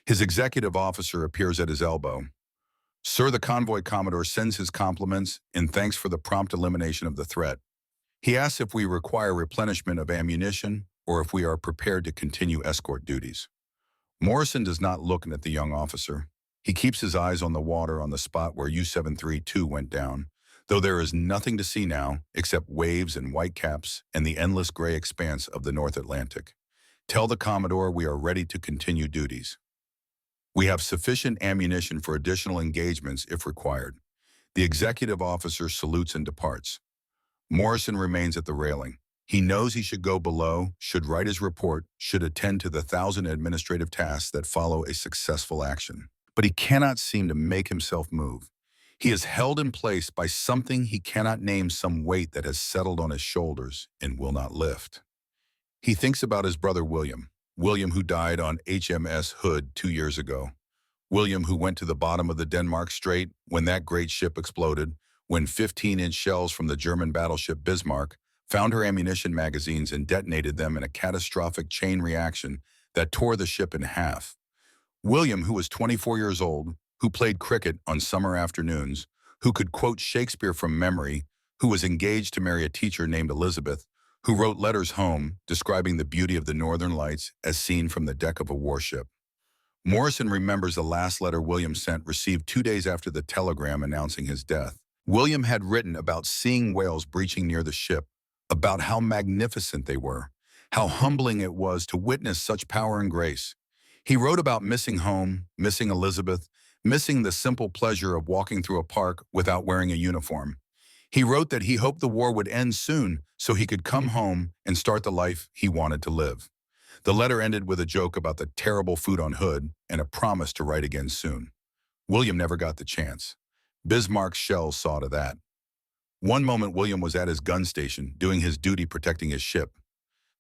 His executive officer appears at his elbow. Sir, the convoy commodore sends his compliments and thanks for the prompt elimination of the threat. He asks if we require replenishment of ammunition or if we are prepared to continue escort duties. Morrison does not look at the young officer. He keeps his eyes on the water, on the spot where U-732 went down, though there is nothing to see now except waves and whitecaps and the endless gray expanse of the North Atlantic. Tell the Commodore we are ready to continue duties. We have sufficient ammunition for additional engagements if required. The executive officer salutes and departs. Morrison remains at the railing. He knows he should go below, should write his report, should attend to the 1,000 administrative tasks that follow a successful action. But he cannot seem to make himself move. He is held in place by something he cannot name, some weight that has settled on his shoulders and will not lift. He thinks about his brother William who died on HMS Hood 2 years ago. William, who went to the bottom of the Denmark Strait when that great ship exploded, when 15-inch shells from the German battleship Bismarck found her ammunition magazines and detonated them in a catastrophic chain reaction that tore the ship in half. William, who was 24 years old, who played cricket on summer afternoons, who could quote Shakespeare from memory, who was engaged to marry a teacher named Elizabeth, who wrote letters home describing the beauty of the northern lights as seen from the deck of a warship. Morrison remembers the last letter William sent, received 2 days after the telegram announcing his death. William had written about seeing whales breaching near the ship, about how magnificent they were, how humbling it was to witness such power and grace. He wrote about missing home, missing Elizabeth, missing the simple pleasure of walking through a park without wearing a uniform. He wrote that he hoped the war would end soon so he could come home and start the life he wanted to live. The letter ended with a joke about the terrible food on Hood and a promise to write again soon. William never got the chance. Bismarck's shells saw to that. One moment William was at his gun station, doing his duty protecting his ship.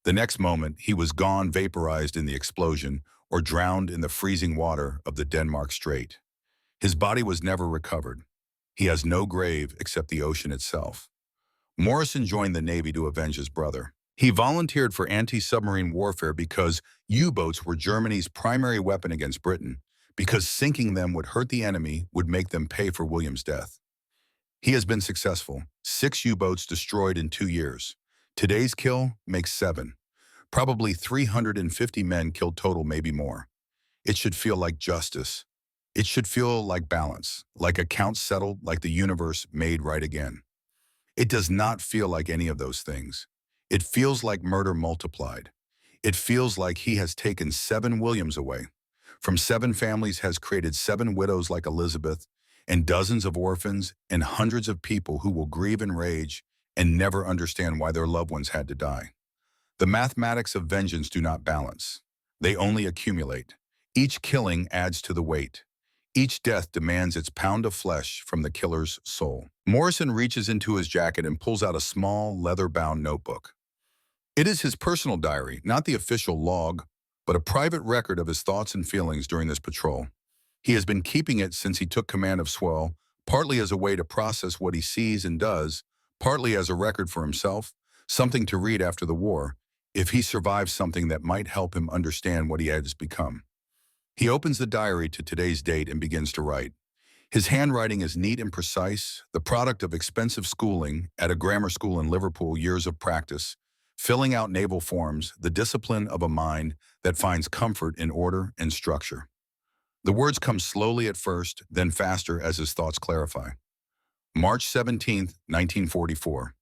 The next moment, he was gone, vaporized in the explosion or drowned in the freezing water of the Denmark Strait. His body was never recovered. He has no grave except the ocean itself. Morrison joined the Navy to avenge his brother. He volunteered for anti-submarine warfare because U-boats were Germany's primary weapon against Britain, because sinking them would hurt the enemy, would make them pay for William's death. He has been successful. 6 U-boats destroyed in 2 years. Today's kill makes 7. Probably 350 men killed total, maybe more. It should feel like justice. It should feel like balance, like accounts settled, like the universe made right again. It does not feel like any of those things. It feels like murder multiplied. It feels like he has taken 7 Williams away. From 7 families has created 7 widows like Elizabeth, and dozens of orphans, and hundreds of people who will grieve and rage and never understand why their loved ones had to die. The mathematics of vengeance do not balance. They only accumulate. Each killing adds to the weight. Each death demands its pound of flesh from the killer's soul. Morrison reaches into his jacket and pulls out a small, leather-bound notebook. It is his personal diary, not the official log, but a private record of his thoughts and feelings during this patrol. He has been keeping it since he took command of Swell, partly as a way to process what he sees and does, partly as a record for himself, something to read after the war, if he survives something that might help him understand what he has become. He opens the diary to today's date and begins to write. His handwriting is neat and precise, the product of expensive schooling at a grammar school in Liverpool, years of practice, filling out naval forms, the discipline of a mind that finds comfort in order and structure. The words come slowly at first, then faster as his thoughts clarify. March 17, 1944,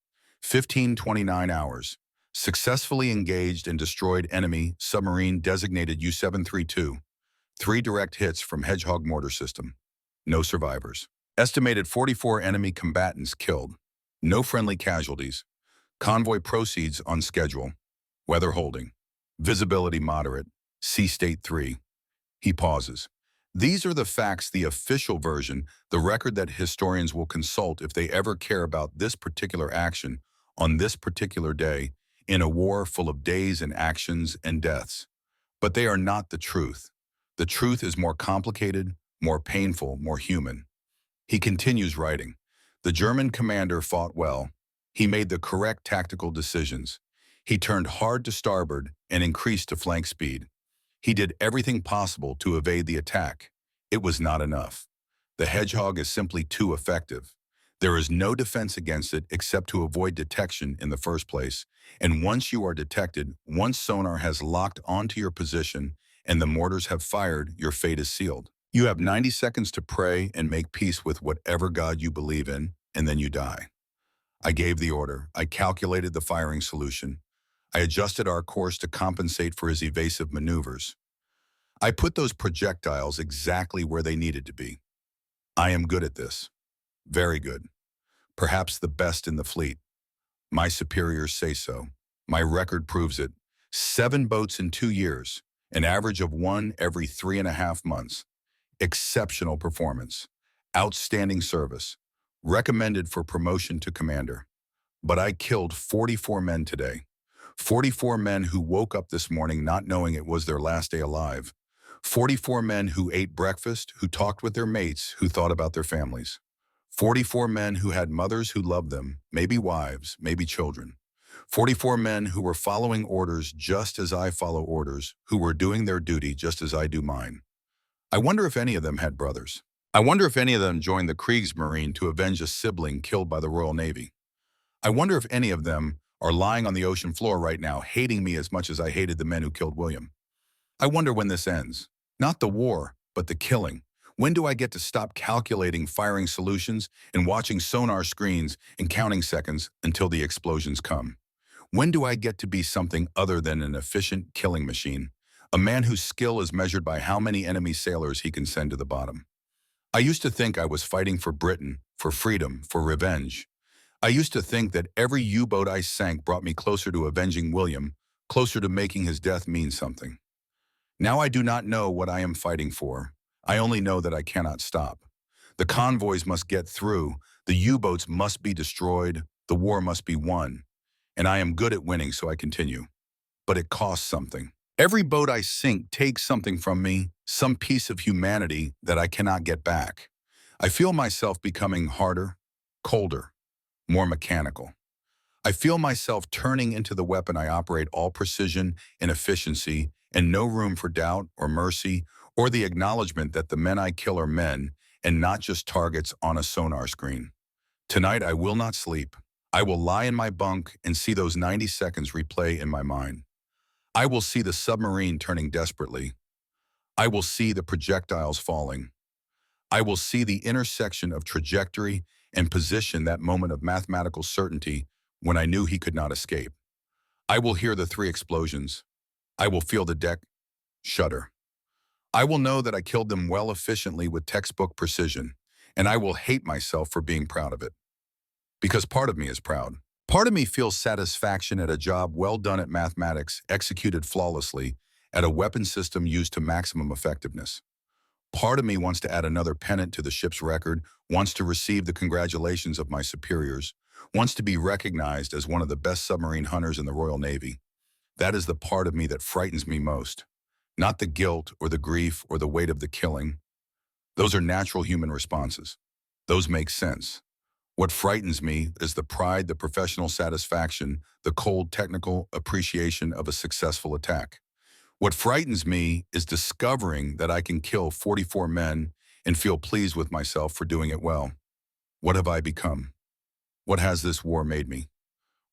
15:29 hours. Successfully engaged and destroyed enemy submarine designated U-732. 3 direct hits from Hedgehog mortar system. No survivors. Estimated 44 enemy combatants killed. No friendly casualties. Convoy proceeds on schedule. Weather holding. Visibility moderate. Sea state 3. He pauses. These are the facts, the official version, the record that historians will consult if they ever care about this particular action on this particular day in a war full of days and actions and deaths. But they are not the truth. The truth is more complicated, more painful, more human. He continues writing. The German commander fought well. He made the correct tactical decisions. He turned hard to starboard and increased to flank speed. He did everything possible to evade the attack. It was not enough. The Hedgehog is simply too effective. There is no defense against it except to avoid detection in the first place. And once you are detected, once sonar has locked onto your position and the mortars have fired, your fate is sealed. You have 90 seconds to pray and make peace with whatever God you believe in, and then you die. I gave the order. I calculated the firing solution. I adjusted our course to compensate for his evasive maneuvers. I put those projectiles exactly where they needed to be. I am good at this. Very good. Perhaps the best in the fleet. My superiors say so. My record proves it. 7 boats in 2 years, an average of 1 every 3.5 months. Exceptional performance. Outstanding service. Recommended for promotion to commander. But I killed 44 men today. 44 men who woke up this morning not knowing it was their last day alive. 44 men who ate breakfast, who talked with their mates, who thought about their families. 44 men who had mothers who loved them, maybe wives, maybe children. 44 men who were following orders just as I follow orders, who were doing their duty just as I do mine. I wonder if any of them had brothers. I wonder if any of them joined the Kriegsmarine to avenge a sibling killed by the Royal Navy. I wonder if any of them are lying on the ocean floor right now, hating me as much as I hated the men who killed William. I wonder when this ends. Not the war, but the killing. When do I get to stop calculating firing solutions and watching sonar screens and counting seconds until the explosions come? When do I get to be something other than an efficient killing machine? A man whose skill is measured by how many enemy sailors he can send to the bottom. I used to think I was fighting for Britain, for freedom, for revenge. I used to think that every U-boat I sank brought me closer to avenging William, closer to making his death mean something. Now I do not know what I am fighting for. I only know that I cannot stop. The convoys must get through, the U-boats must be destroyed, the war must be won. And I am good at winning, so I continue. But it costs something. Every boat I sink takes something from me, some piece of humanity that I cannot get back. I feel myself becoming harder, colder, more mechanical. I feel myself turning into the weapon I operate, all precision and efficiency, and no room for doubt or mercy or the acknowledgement that the men I kill are men and not just targets on a sonar screen. Tonight I will not sleep. I will lie in my bunk and see those 90 seconds replay in my mind. I will see the submarine turning desperately. I will see the projectiles falling. I will see the intersection of trajectory and position, that moment of mathematical certainty when I knew he could not escape. I will hear the three explosions. I will feel the deck shudder. I will know that I killed them well, efficiently, with textbook precision, and I will hate myself for being proud of it. Because part of me is proud. Part of me feels satisfaction at a job well done, at mathematics executed flawlessly, at a weapon system used to maximum effectiveness. Part of me wants to add another pennant to the ship's record, wants to receive the congratulations of my superiors, wants to be recognized as one of the best submarine hunters in the Royal Navy. That is the part of me that frightens me most. Not the guilt or the grief or the weight of the killing. Those are natural human responses. Those make sense. What frightens me is the pride, the professional satisfaction, the cold technical appreciation of a successful attack. What frightens me is discovering that I can kill 44 men and feel pleased with myself for doing it well. What have I become? What has this war made me?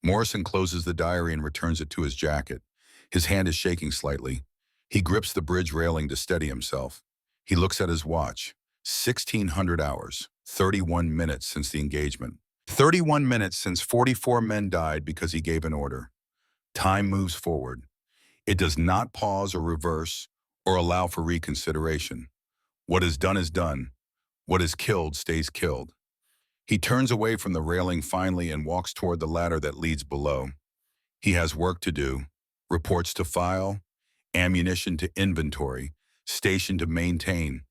Morrison closes the diary and returns it to his jacket. His hand is shaking slightly. He grips the bridge railing to steady himself. He looks at his watch. 1,600 hours, 31 minutes since the engagement. 31 minutes since 44 men died because he gave an order. Time moves forward. It does not pause or reverse or allow for reconsideration. What is done is done. What is killed stays killed. He turns away from the railing finally and walks toward the ladder that leads below. He has work to do, reports to file, ammunition to inventory, station to maintain.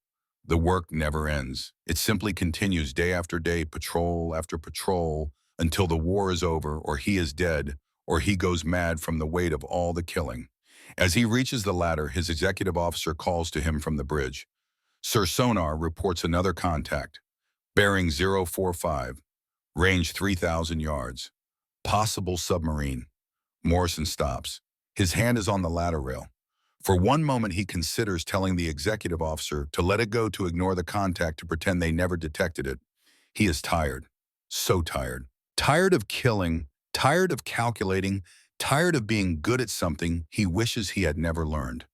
The work never ends. It simply continues day after day, patrol after patrol, until the war is over, or he is dead, or he goes mad from the weight of all the killing. As he reaches the ladder, his executive officer calls to him from the bridge. Sir Sonar reports another contact. Bearing 045, range 3,000 yards. Possible submarine. Morrison stops. His hand is on the ladder rail. For one moment, he considers telling the executive officer to let it go, to ignore the contact, to pretend they never detected it. He is tired. So tired. Tired of killing, tired of calculating, tired of being good at something he wishes he had never learned.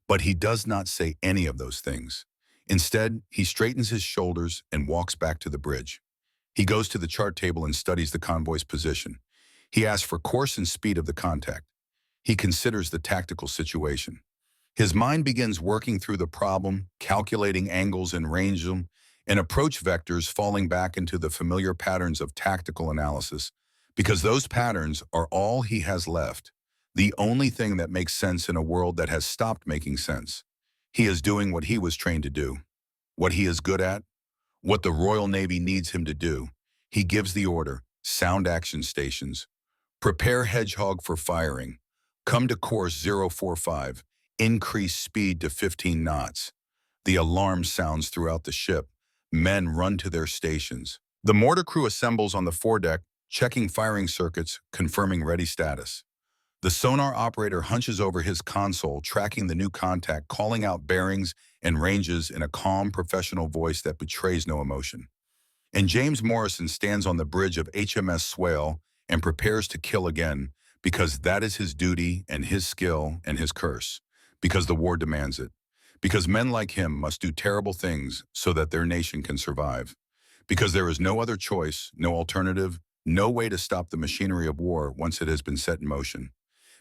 But he does not say any of those things. Instead, he straightens his shoulders and walks back to the bridge. He goes to the chart table and studies the convoy's position. He asks for course and speed of the contact. He considers the tactical situation. His mind begins working through the problem, calculating angles and range them, and approach vectors, falling back into the familiar patterns of tactical analysis, because those patterns are all he has left, the only thing that makes sense in a world that has stopped making sense. He is doing what he was trained to do, what he is good at, what the Royal Navy needs him to do. He gives the order: sound action stations. Prepare Hedgehog for firing. Come to course 045. Increase speed to 15 knots. The alarm sounds throughout the ship. Men run to their stations. The mortar crew assembles on the foredeck, checking firing circuits, confirming ready status. The sonar operator hunches over his console, tracking the new contact, calling out bearings and ranges in a calm, professional voice that betrays no emotion. And James Morrison stands on the bridge of HMS Swale and prepares to kill again, because that is his duty and his skill and his curse. Because the war demands it. Because men like him must do terrible things so that their nation can survive. Because there is no other choice, no alternative, no way to stop the machinery of war once it has been set in motion.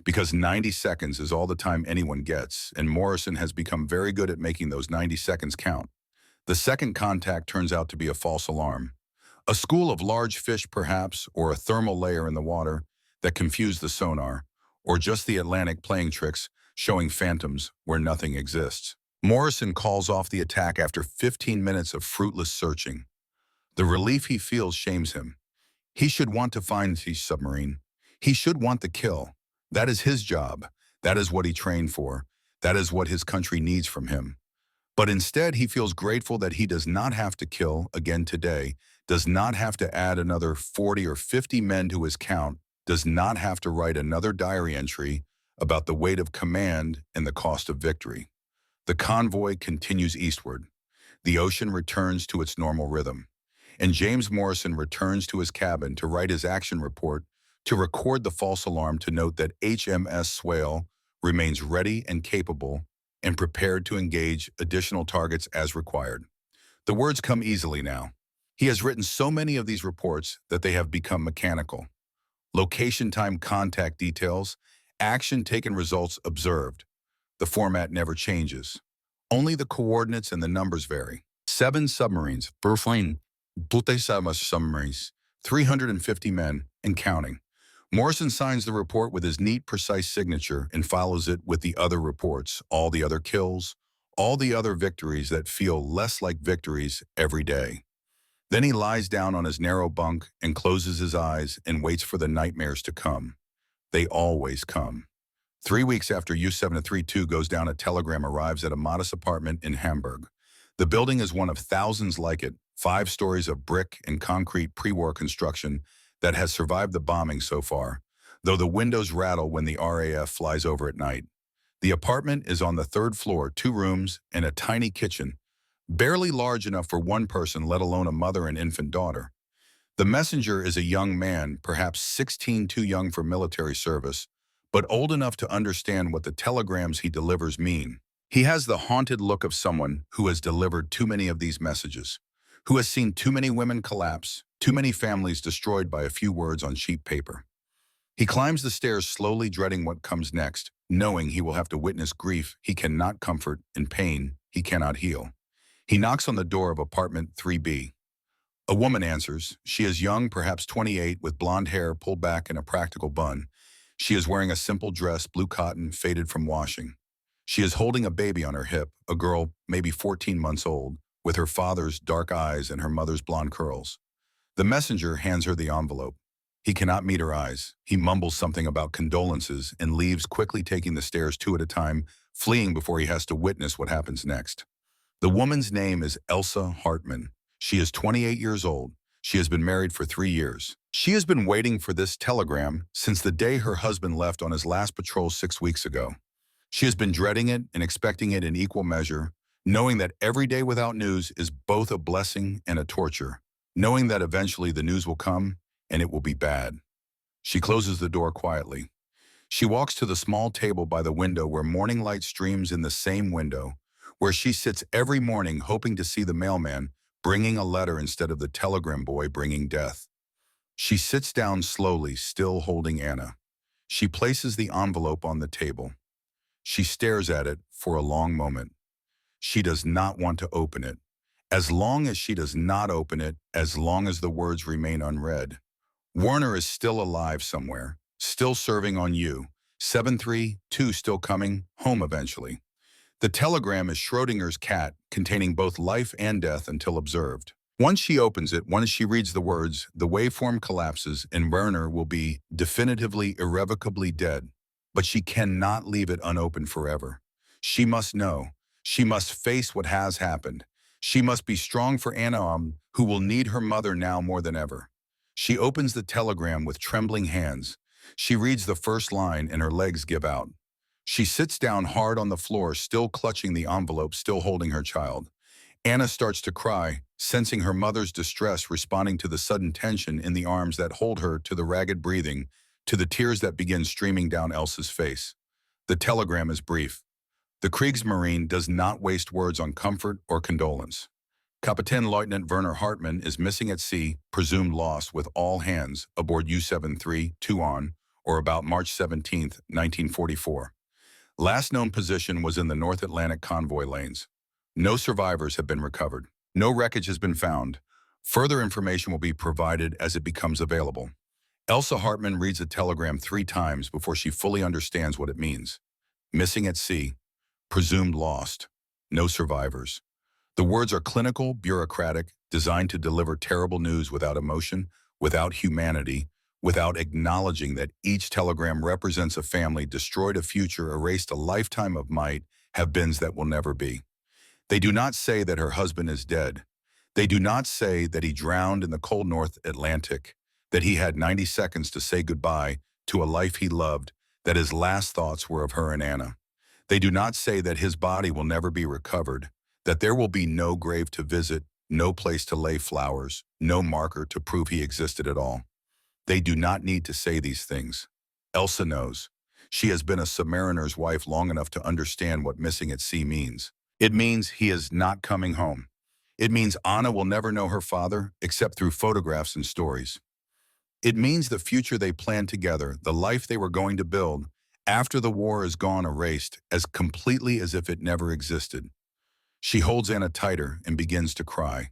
Because 90 seconds is all the time anyone gets, and Morrison has become very good at making those 90 seconds count. The second contact turns out to be a false alarm. A school of large fish perhaps, or a thermal layer in the water that confused the sonar, or just the Atlantic playing tricks, showing phantoms where nothing exists. Morrison calls off the attack after 15 minutes of fruitless searching. The relief he feels shames him. He should want to find the submarine. He should want the kill. That is his job. That is what he trained for. That is what his country needs from him. But instead, he feels grateful that he does not have to kill again today, does not have to add another 40 or 50 men to his count, does not have to write another diary entry about the weight of command and the cost of victory. The convoy continues eastward. The ocean returns to its normal rhythm. And James Morrison returns to his cabin to write his action report, to record the false alarm, to note that HMS Swale remains ready and capable and prepared to engage additional targets as required. The words come easily now. He has written so many of these reports that they have become mechanical. Location, time, contact details, action taken, results observed. The format never changes. Only the coordinates and the numbers vary. 7 submarines, Burflane, Butesama submarines, 350 men, and counting. Morrison signs the report with his neat, precise signature and follows it with the other reports, all the other kills, all the other victories that feel less like victories every day. Then he lies down on his narrow bunk and closes his eyes and waits for the nightmares to come. They always come. 3 weeks after U-732 goes down, a telegram arrives at a modest apartment in Hamburg. The building is one of thousands like it, 5 stories of brick and concrete pre-war construction that has survived the bombing so far, though the windows rattle when the RAF flies over at night. The apartment is on the 3rd floor, 2 rooms and a tiny kitchen, barely large enough for one person, let alone a mother and infant daughter. The messenger is a young man, perhaps 16, too young for military service, but old enough to understand what the telegrams he delivers mean. He has the haunted look of someone who has delivered too many of these messages, who has seen too many women collapse, too many families destroyed by a few words on cheap paper. He climbs the stairs slowly, dreading what comes next, knowing he will have to witness grief he cannot comfort and pain he cannot heal. He knocks on the door of apartment 3B. A woman answers. She is young, perhaps 28, with blonde hair pulled back in a practical bun. She is wearing a simple dress, blue cotton, faded from washing. She is holding a baby on her hip, a girl maybe 14 months old, with her father's dark eyes and her mother's blonde curls. The messenger hands her the envelope. He cannot meet her eyes. He mumbles something about condolences and leaves, quickly taking the stairs 2 at a time, fleeing before he has to witness what happens next. The woman's name is Elsa Hartmann. She is 28 years old. She has been married for 3 years. She has been waiting for this telegram since the day her husband left on his last patrol 6 weeks ago. She has been dreading it and expecting it in equal measure, knowing that every day without news is both a blessing and a torture, knowing that eventually the news will come and it will be bad. She closes the door quietly. She walks to the small table by the window where morning light streams in the same window, where she sits every morning hoping to see the mailman bringing a letter instead of the telegram boy bringing death. She sits down slowly, still holding Anna. She places the envelope on the table. She stares at it for a long moment. She does not want to open it. As long as she does not open it, as long as the words remain unread. Werner is still alive somewhere, still serving on U. 732, still coming home eventually. The telegram is Schrodinger's cat, containing both life and death until observed. Once she opens it, once she reads the words, the waveform collapses and Werner will be definitively, irrevocably dead. But she cannot leave it unopened forever. She must know. She must face what has happened. She must be strong for Anna, who will need her mother now more than ever. She opens the telegram with trembling hands. She reads the first line and her legs give out. She sits down hard on the floor, still clutching the envelope, still holding her child. Anna starts to cry, sensing her mother's distress, responding to the sudden tension in the arms that hold her, to the ragged breathing, to the tears that begin streaming down Elsa's face. The telegram is brief. The Kriegsmarine does not waste words on comfort or condolence. Kapitän Lieutenant Werner Hartmann is missing at sea, presumed lost, with all hands aboard U-732 on or about March 17, 1944. Last known position was in the North Atlantic convoy lanes. No survivors have been recovered. No wreckage has been found. Further information will be provided as it becomes available. Elsa Hartman reads the telegram 3 times before she fully understands what it means. Missing at sea, presumed lost, no survivors. The words are clinical, bureaucratic, designed to deliver terrible news without emotion, without humanity, without acknowledging that each telegram represents a family destroyed, a future erased, a lifetime of might, have-beens that will never be. They do not say that her husband is dead. They do not say that he drowned in the cold North Atlantic, that he had 90 seconds to say goodbye to a life he loved, that his last thoughts were of her and Anna. They do not say that his body will never be recovered, that there will be no grave to visit, no place to lay flowers, no marker to prove he existed at all. They do not need to say these things. Elsa knows. She has been a submariner's wife long enough to understand what missing at sea means. It means he is not coming home. It means Anna will never know her father except through photographs and stories. It means the future they planned together, the life they were going to build, after the war is gone, erased, as completely as if it never existed. She holds Anna tighter and begins to cry.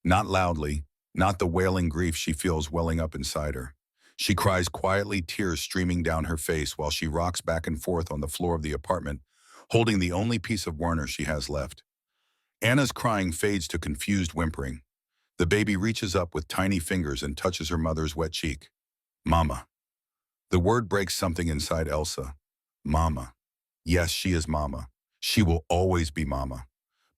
Not loudly, not the wailing grief she feels welling up inside her. She cries quietly, tears streaming down her face while she rocks back and forth on the floor of the apartment, holding the only piece of Werner she has left. Anna's crying fades to confused whimpering. The baby reaches up with tiny fingers and touches her mother's wet cheek. Mama. The word breaks something inside Elsa. Mama. Yes, she is Mama. She will always be Mama.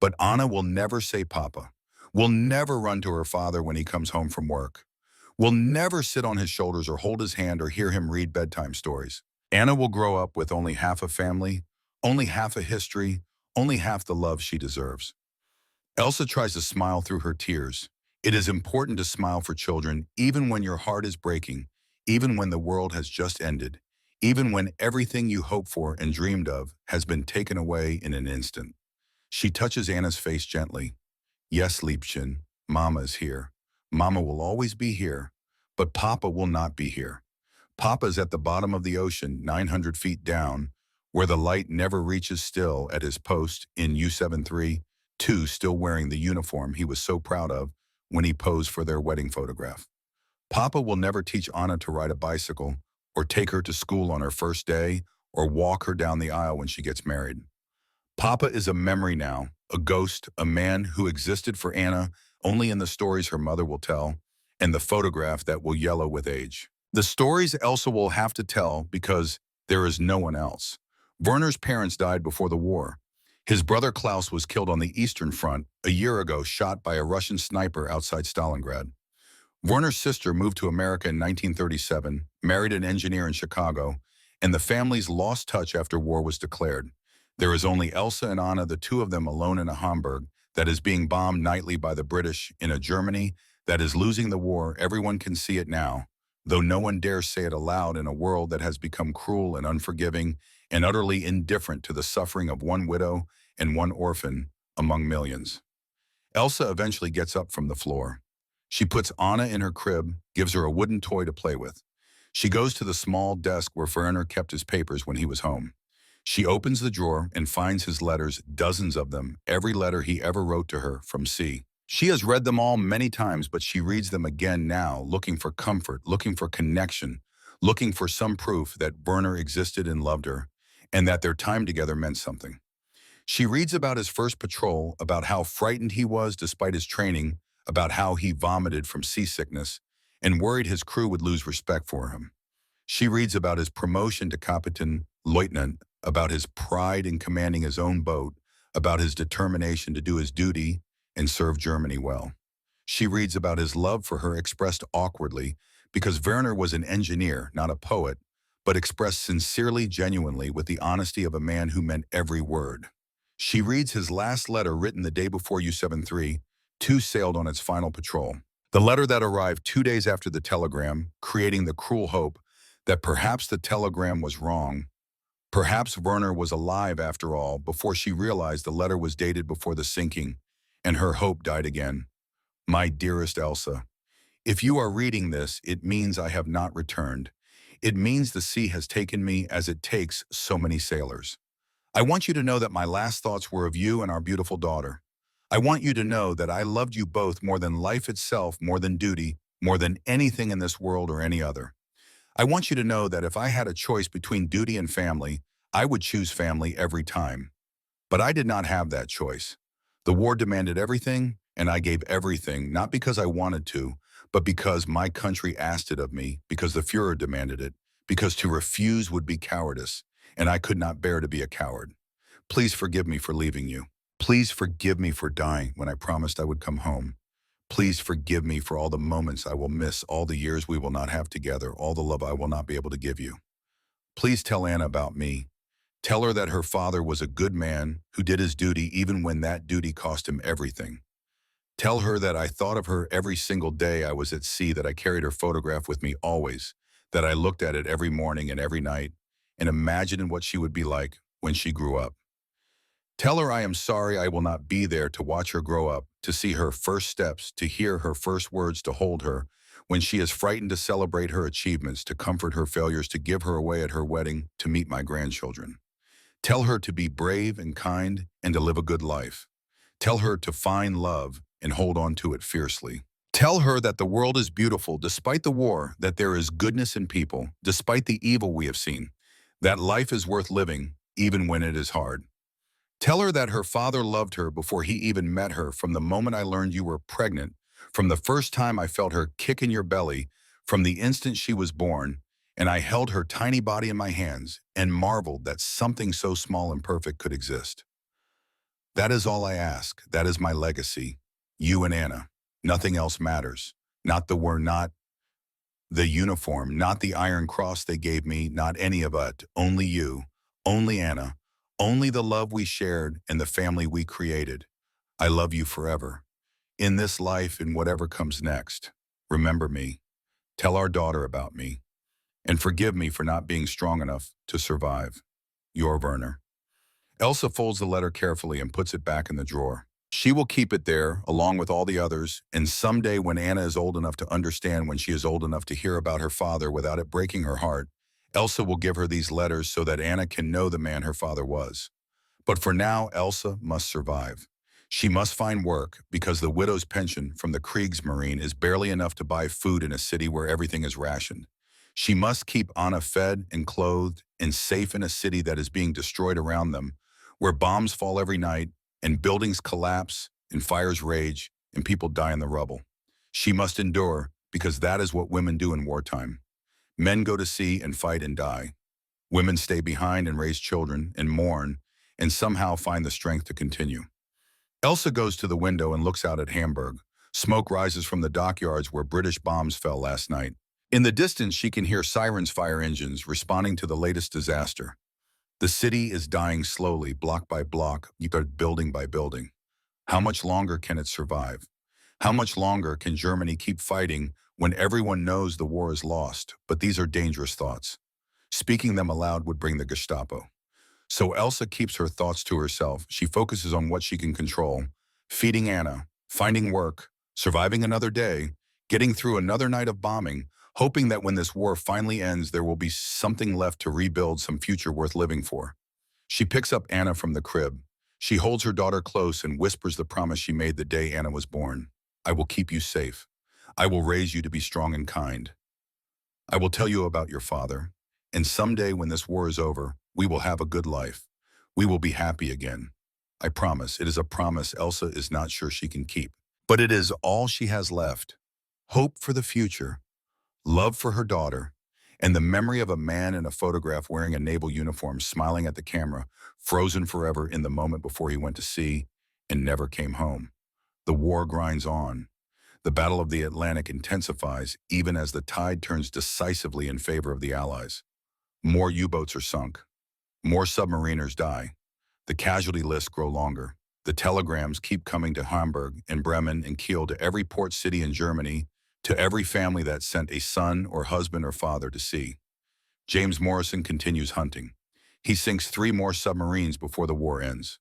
But Anna will never say Papa. Will never run to her father when he comes home from work. Will never sit on his shoulders or hold his hand or hear him read bedtime stories. Anna will grow up with only half a family, only half a history, only half the love she deserves. Elsa tries to smile through her tears. It is important to smile for children even when your heart is breaking, even when the world has just ended, even when everything you hoped for and dreamed of has been taken away in an instant. She touches Anna's face gently. Yes, Liebchen, Mama is here. Mama will always be here, but Papa will not be here. Papa is at the bottom of the ocean, 900 feet down, where the light never reaches, still at his post in U-73-2, still wearing the uniform he was so proud of when he posed for their wedding photograph. Papa will never teach Anna to ride a bicycle, or take her to school on her first day, or walk her down the aisle when she gets married. Papa is a memory now, a ghost, a man who existed for Anna only in the stories her mother will tell, and the photograph that will yellow with age. The stories Elsa will have to tell because there is no one else. Werner's parents died before the war. His brother Klaus was killed on the Eastern Front a year ago, shot by a Russian sniper outside Stalingrad. Werner's sister moved to America in 1937, married an engineer in Chicago, and the families lost touch after war was declared. There is only Elsa and Anna, the two of them alone in a Hamburg that is being bombed nightly by the British, in a Germany that is losing the war. Everyone can see it now, though no one dares say it aloud, in a world that has become cruel and unforgiving and utterly indifferent to the suffering of one widow and one orphan among millions. Elsa eventually gets up from the floor. She puts Anna in her crib, gives her a wooden toy to play with. She goes to the small desk where Werner kept his papers when he was home. She opens the drawer and finds his letters, dozens of them, every letter he ever wrote to her from sea. She has read them all many times, but she reads them again now, looking for comfort, looking for connection, looking for some proof that Werner existed and loved her, and that their time together meant something. She reads about his first patrol, about how frightened he was despite his training, about how he vomited from seasickness and worried his crew would lose respect for him. She reads about his promotion to Kapitän Leutnant, about his pride in commanding his own boat, about his determination to do his duty and serve Germany well. She reads about his love for her, expressed awkwardly because Werner was an engineer, not a poet, but expressed sincerely, genuinely, with the honesty of a man who meant every word. She reads his last letter, written the day before U-73-2 sailed on its final patrol. The letter that arrived 2 days after the telegram, creating the cruel hope that perhaps the telegram was wrong. Perhaps Werner was alive after all, before she realized the letter was dated before the sinking, and her hope died again. My dearest Elsa, if you are reading this, it means I have not returned. It means the sea has taken me as it takes so many sailors. I want you to know that my last thoughts were of you and our beautiful daughter. I want you to know that I loved you both more than life itself, more than duty, more than anything in this world or any other. I want you to know that if I had a choice between duty and family, I would choose family every time. But I did not have that choice. The war demanded everything, and I gave everything, not because I wanted to, but because my country asked it of me, because the Fuhrer demanded it, because to refuse would be cowardice, and I could not bear to be a coward. Please forgive me for leaving you. Please forgive me for dying when I promised I would come home. Please forgive me for all the moments I will miss, all the years we will not have together, all the love I will not be able to give you. Please tell Anna about me. Tell her that her father was a good man who did his duty even when that duty cost him everything. Tell her that I thought of her every single day I was at sea, that I carried her photograph with me always, that I looked at it every morning and every night, and imagined what she would be like when she grew up. Tell her I am sorry I will not be there to watch her grow up, to see her first steps, to hear her first words, to hold her when she is frightened, to celebrate her achievements, to comfort her failures, to give her away at her wedding, to meet my grandchildren. Tell her to be brave and kind and to live a good life. Tell her to find love and hold on to it fiercely. Tell her that the world is beautiful despite the war, that there is goodness in people despite the evil we have seen, that life is worth living even when it is hard. Tell her that her father loved her before he even met her, from the moment I learned you were pregnant, from the first time I felt her kick in your belly, from the instant she was born, and I held her tiny body in my hands and marveled that something so small and perfect could exist. That is all I ask. That is my legacy. You and Anna. Nothing else matters. Not the war, not the uniform, not the Iron Cross they gave me, not any of it. Only you, only Anna, only the love we shared and the family we created. I love you forever. In this life and whatever comes next. Remember me. Tell our daughter about me. And forgive me for not being strong enough to survive. Your Werner. Elsa folds the letter carefully and puts it back in the drawer. She will keep it there, along with all the others, and someday when Anna is old enough to understand, when she is old enough to hear about her father without it breaking her heart, Elsa will give her these letters so that Anna can know the man her father was. But for now, Elsa must survive. She must find work because the widow's pension from the Kriegsmarine is barely enough to buy food in a city where everything is rationed. She must keep Anna fed and clothed and safe in a city that is being destroyed around them, where bombs fall every night and buildings collapse and fires rage and people die in the rubble. She must endure because that is what women do in wartime. Men go to sea and fight and die. Women stay behind and raise children and mourn and somehow find the strength to continue. Elsa goes to the window and looks out at Hamburg. Smoke rises from the dockyards where British bombs fell last night. In the distance, she can hear sirens, fire engines responding to the latest disaster. The city is dying slowly, block by block, building by building. How much longer can it survive? How much longer can Germany keep fighting when everyone knows the war is lost? But these are dangerous thoughts. Speaking them aloud would bring the Gestapo. So Elsa keeps her thoughts to herself. She focuses on what she can control: feeding Anna, finding work, surviving another day, getting through another night of bombing, hoping that when this war finally ends, there will be something left to rebuild, some future worth living for. She picks up Anna from the crib. She holds her daughter close and whispers the promise she made the day Anna was born. I will keep you safe. I will raise you to be strong and kind. I will tell you about your father. And someday when this war is over, we will have a good life. We will be happy again. I promise. It is a promise Elsa is not sure she can keep. But it is all she has left. Hope for the future, love for her daughter, and the memory of a man in a photograph wearing a naval uniform, smiling at the camera, frozen forever in the moment before he went to sea and never came home. The war grinds on. The Battle of the Atlantic intensifies even as the tide turns decisively in favor of the Allies. More U-boats are sunk. More submariners die. The casualty lists grow longer. The telegrams keep coming to Hamburg and Bremen and Kiel, to every port city in Germany, to every family that sent a son or husband or father to sea. James Morrison continues hunting. He sinks 3 more submarines before the war ends.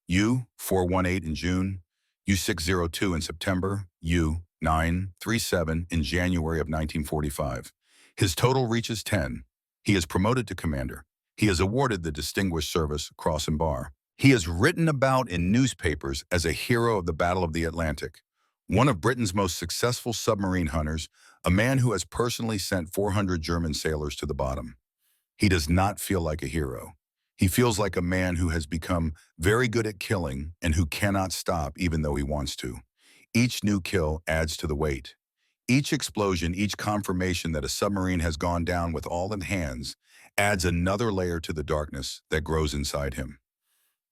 U-418 in June, U-602 in September, U-937 in January of 1945. His total reaches 10. He is promoted to commander. He is awarded the Distinguished Service Cross and Bar. He is written about in newspapers as a hero of the Battle of the Atlantic, one of Britain's most successful submarine hunters, a man who has personally sent 400 German sailors to the bottom. He does not feel like a hero. He feels like a man who has become very good at killing and who cannot stop even though he wants to. Each new kill adds to the weight. Each explosion, each confirmation that a submarine has gone down with all in hands, adds another layer to the darkness that grows inside him.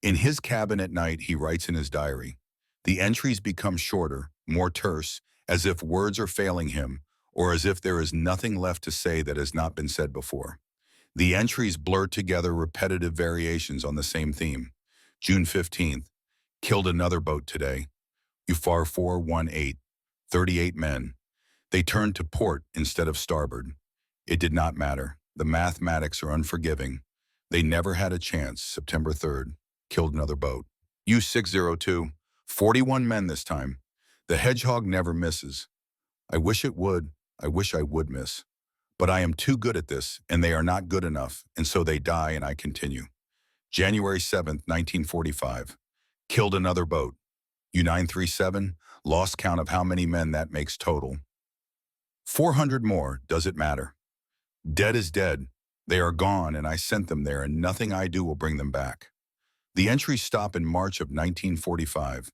In his cabin at night, he writes in his diary. The entries become shorter, more terse, as if words are failing him, or as if there is nothing left to say that has not been said before. The entries blur together repetitive variations on the same theme. June 15th, killed another boat today. UFAR 418, 38 men. They turned to port instead of starboard. It did not matter. The mathematics are unforgiving. They never had a chance. September 3rd, killed another boat. U-602, 41 men this time. The Hedgehog never misses. I wish it would. I wish I would miss. But I am too good at this, and they are not good enough, and so they die and I continue. January 7th, 1945. Killed another boat. U-937, lost count of how many men that makes total. 400 more, does it matter? Dead is dead. They are gone, and I sent them there, and nothing I do will bring them back. The entries stop in March of 1945.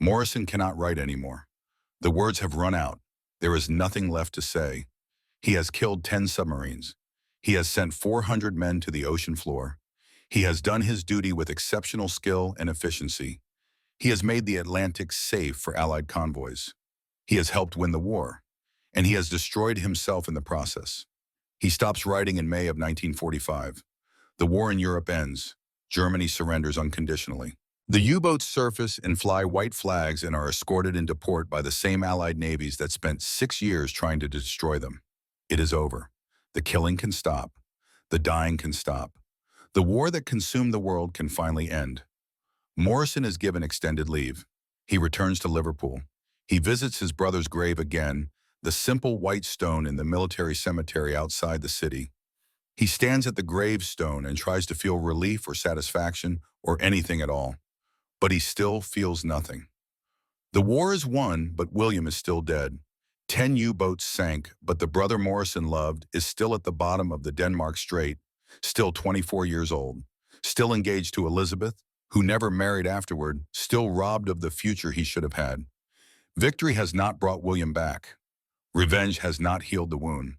Morrison cannot write anymore. The words have run out. There is nothing left to say. He has killed 10 submarines. He has sent 400 men to the ocean floor. He has done his duty with exceptional skill and efficiency. He has made the Atlantic safe for Allied convoys. He has helped win the war, and he has destroyed himself in the process. He stops writing in May of 1945. The war in Europe ends. Germany surrenders unconditionally. The U-boats surface and fly white flags and are escorted into port by the same Allied navies that spent 6 years trying to destroy them. It is over. The killing can stop. The dying can stop. The war that consumed the world can finally end. Morrison is given extended leave. He returns to Liverpool. He visits his brother's grave again, the simple white stone in the military cemetery outside the city. He stands at the gravestone and tries to feel relief or satisfaction or anything at all. But he still feels nothing. The war is won, but William is still dead. 10 U-boats sank, but the brother Morrison loved is still at the bottom of the Denmark Strait, still 24 years old, still engaged to Elizabeth, who never married afterward, still robbed of the future he should have had. Victory has not brought William back. Revenge has not healed the wound.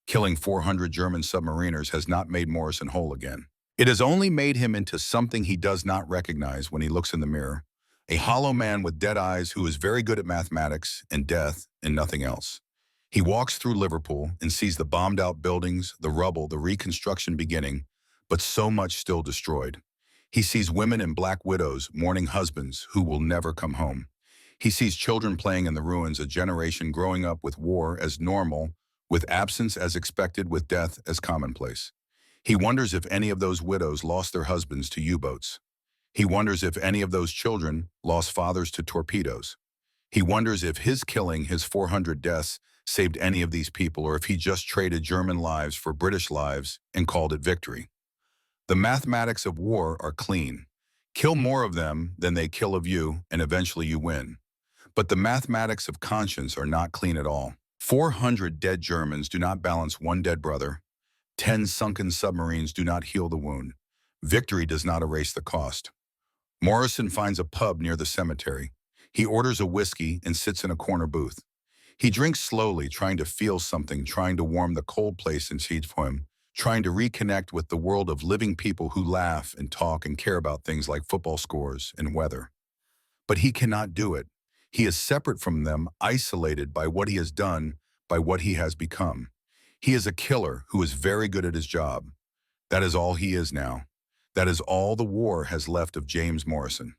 Killing 400 German submariners has not made Morrison whole again. It has only made him into something he does not recognize when he looks in the mirror. A hollow man with dead eyes who is very good at mathematics and death and nothing else. He walks through Liverpool and sees the bombed-out buildings, the rubble, the reconstruction beginning, but so much still destroyed. He sees women and black widows mourning husbands who will never come home. He sees children playing in the ruins, a generation growing up with war as normal, with absence as expected, with death as commonplace. He wonders if any of those widows lost their husbands to U-boats. He wonders if any of those children lost fathers to torpedoes. He wonders if his killing, his 400 deaths, saved any of these people, or if he just traded German lives for British lives and called it victory. The mathematics of war are clean. Kill more of them than they kill of you, and eventually you win. But the mathematics of conscience are not clean at all. 400 dead Germans do not balance one dead brother. 10 sunken submarines do not heal the wound. Victory does not erase the cost. Morrison finds a pub near the cemetery. He orders a whiskey and sits in a corner booth. He drinks slowly, trying to feel something, trying to warm the cold place inside him, trying to reconnect with the world of living people who laugh and talk and care about things like football scores and weather. But he cannot do it. He is separate from them, isolated by what he has done, by what he has become. He is a killer who is very good at his job. That is all he is now. That is all the war has left of James Morrison.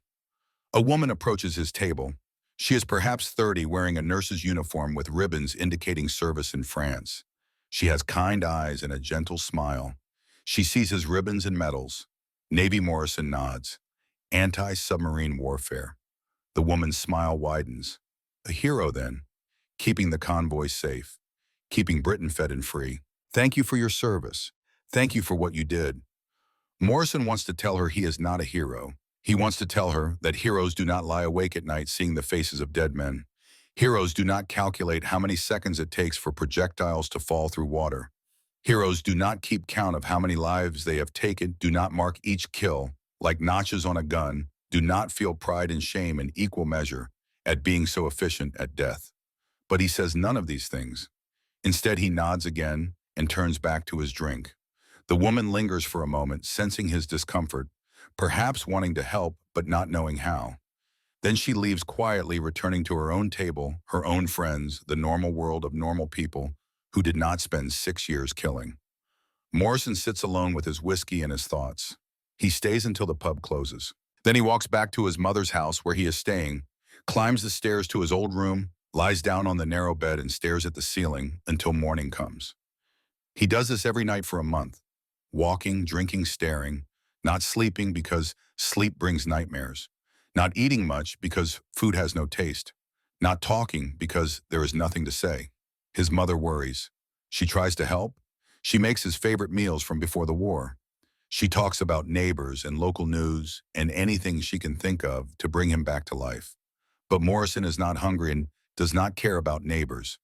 A woman approaches his table. She is perhaps 30, wearing a nurse's uniform with ribbons indicating service in France. She has kind eyes and a gentle smile. She sees his ribbons and medals. Navy Morrison nods. Anti-submarine warfare. The woman's smile widens. A hero, then. Keeping the convoy safe. Keeping Britain fed and free. Thank you for your service. Thank you for what you did. Morrison wants to tell her he is not a hero. He wants to tell her that heroes do not lie awake at night seeing the faces of dead men. Heroes do not calculate how many seconds it takes for projectiles to fall through water. Heroes do not keep count of how many lives they have taken, do not mark each kill like notches on a gun, do not feel pride and shame in equal measure at being so efficient at death. But he says none of these things. Instead, he nods again and turns back to his drink. The woman lingers for a moment, sensing his discomfort, perhaps wanting to help but not knowing how. Then she leaves quietly, returning to her own table, her own friends, the normal world of normal people who did not spend 6 years killing. Morrison sits alone with his whiskey and his thoughts. He stays until the pub closes. Then he walks back to his mother's house where he is staying, climbs the stairs to his old room, lies down on the narrow bed and stares at the ceiling until morning comes. He does this every night for a month, walking, drinking, staring, not sleeping because sleep brings nightmares, not eating much because food has no taste, not talking because there is nothing to say. His mother worries. She tries to help. She makes his favorite meals from before the war. She talks about neighbors and local news and anything she can think of to bring him back to life. But Morrison is not hungry and does not care about neighbors.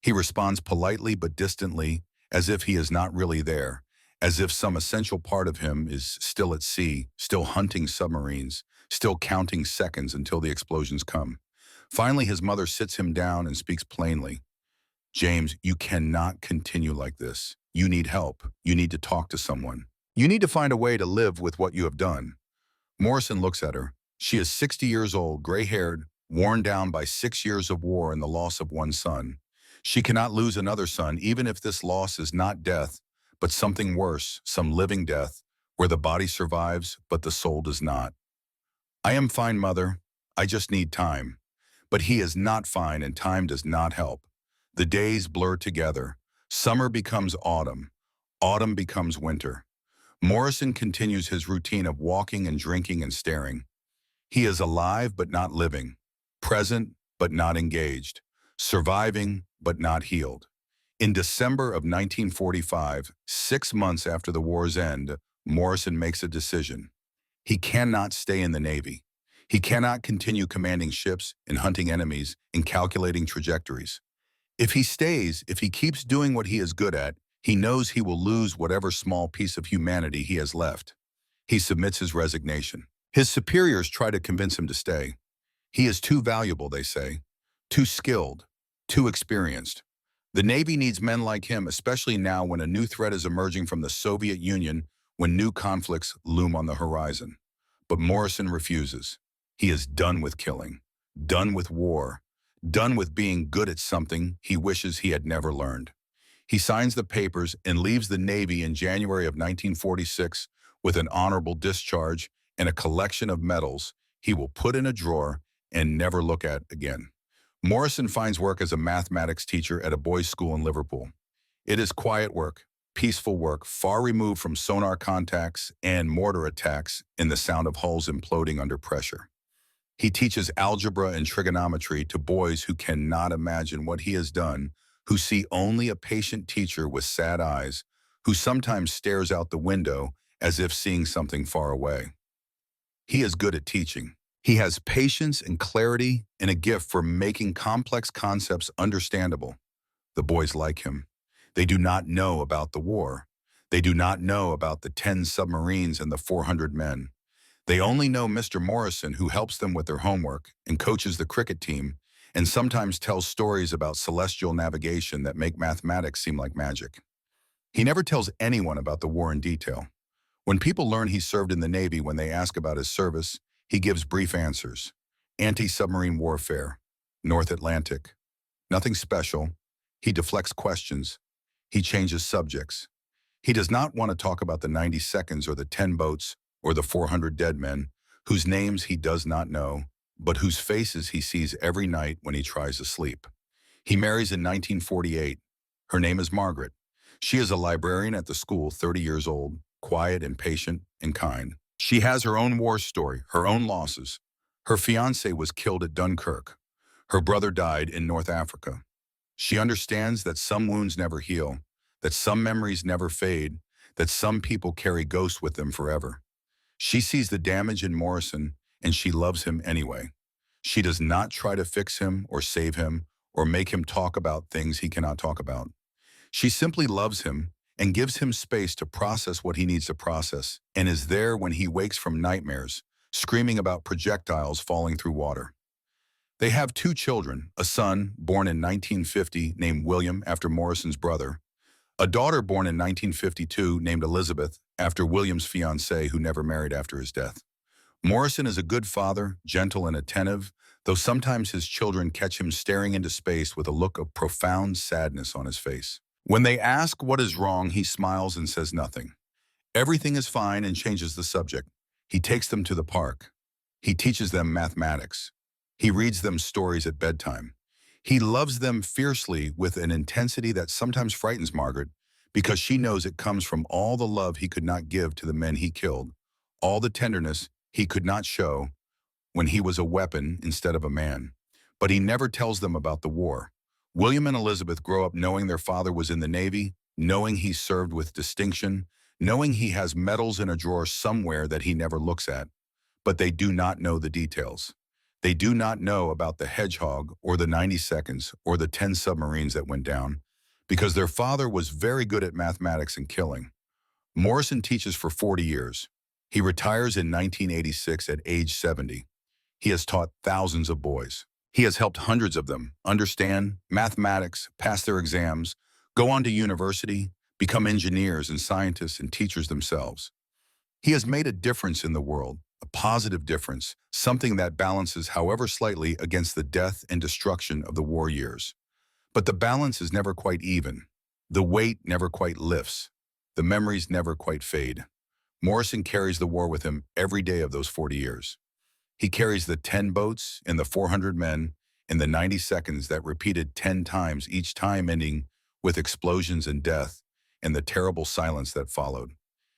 He responds politely but distantly, as if he is not really there, as if some essential part of him is still at sea, still hunting submarines, still counting seconds until the explosions come. Finally, his mother sits him down and speaks plainly. James, you cannot continue like this. You need help. You need to talk to someone. You need to find a way to live with what you have done. Morrison looks at her. She is 60 years old, gray-haired, worn down by 6 years of war and the loss of one son. She cannot lose another son, even if this loss is not death, but something worse, some living death, where the body survives, but the soul does not. I am fine, Mother. I just need time. But he is not fine, and time does not help. The days blur together. Summer becomes autumn. Autumn becomes winter. Morrison continues his routine of walking and drinking and staring. He is alive but not living, present but not engaged, surviving but not healed. In December of 1945, 6 months after the war's end, Morrison makes a decision. He cannot stay in the Navy. He cannot continue commanding ships and hunting enemies and calculating trajectories. If he stays, if he keeps doing what he is good at, he knows he will lose whatever small piece of humanity he has left. He submits his resignation. His superiors try to convince him to stay. He is too valuable, they say, too skilled, too experienced. The Navy needs men like him, especially now when a new threat is emerging from the Soviet Union, when new conflicts loom on the horizon. But Morrison refuses. He is done with killing, done with war, done with being good at something he wishes he had never learned. He signs the papers and leaves the Navy in January of 1946 with an honorable discharge and a collection of medals he will put in a drawer and never look at again. Morrison finds work as a mathematics teacher at a boys' school in Liverpool. It is quiet work, peaceful work, far removed from sonar contacts and mortar attacks and the sound of hulls imploding under pressure. He teaches algebra and trigonometry to boys who cannot imagine what he has done, who see only a patient teacher with sad eyes, who sometimes stares out the window as if seeing something far away. He is good at teaching. He has patience and clarity and a gift for making complex concepts understandable. The boys like him. They do not know about the war. They do not know about the 10 submarines and the 400 men. They only know Mr. Morrison, who helps them with their homework and coaches the cricket team and sometimes tells stories about celestial navigation that make mathematics seem like magic. He never tells anyone about the war in detail. When people learn he served in the Navy, when they ask about his service, he gives brief answers. Anti-submarine warfare, North Atlantic. Nothing special. He deflects questions. He changes subjects. He does not want to talk about the 90 seconds or the 10 boats or the 400 dead men, whose names he does not know, but whose faces he sees every night when he tries to sleep. He marries in 1948. Her name is Margaret. She is a librarian at the school, 30 years old, quiet and patient and kind. She has her own war story, her own losses. Her fiancé was killed at Dunkirk. Her brother died in North Africa. She understands that some wounds never heal, that some memories never fade, that some people carry ghosts with them forever. She sees the damage in Morrison, and she loves him anyway. She does not try to fix him or save him or make him talk about things he cannot talk about. She simply loves him and gives him space to process what he needs to process and is there when he wakes from nightmares, screaming about projectiles falling through water. They have two children, a son born in 1950 named William after Morrison's brother, a daughter born in 1952 named Elizabeth after William's fiancée who never married after his death. Morrison is a good father, gentle and attentive, though sometimes his children catch him staring into space with a look of profound sadness on his face. When they ask what is wrong, he smiles and says nothing. Everything is fine and changes the subject. He takes them to the park. He teaches them mathematics. He reads them stories at bedtime. He loves them fiercely with an intensity that sometimes frightens Margaret because she knows it comes from all the love he could not give to the men he killed, all the tenderness he could not show when he was a weapon instead of a man. But he never tells them about the war. William and Elizabeth grow up knowing their father was in the Navy, knowing he served with distinction, knowing he has medals in a drawer somewhere that he never looks at. But they do not know the details. They do not know about the Hedgehog or the 90 seconds or the 10 submarines that went down because their father was very good at mathematics and killing. Morrison teaches for 40 years. He retires in 1986 at age 70. He has taught thousands of boys. He has helped hundreds of them understand mathematics, pass their exams, go on to university, become engineers and scientists and teachers themselves. He has made a difference in the world, a positive difference, something that balances however slightly against the death and destruction of the war years. But the balance is never quite even. The weight never quite lifts. The memories never quite fade. Morrison carries the war with him every day of those 40 years. He carries the 10 boats and the 400 men and the 90 seconds that repeated 10 times, each time ending with explosions and death and the terrible silence that followed.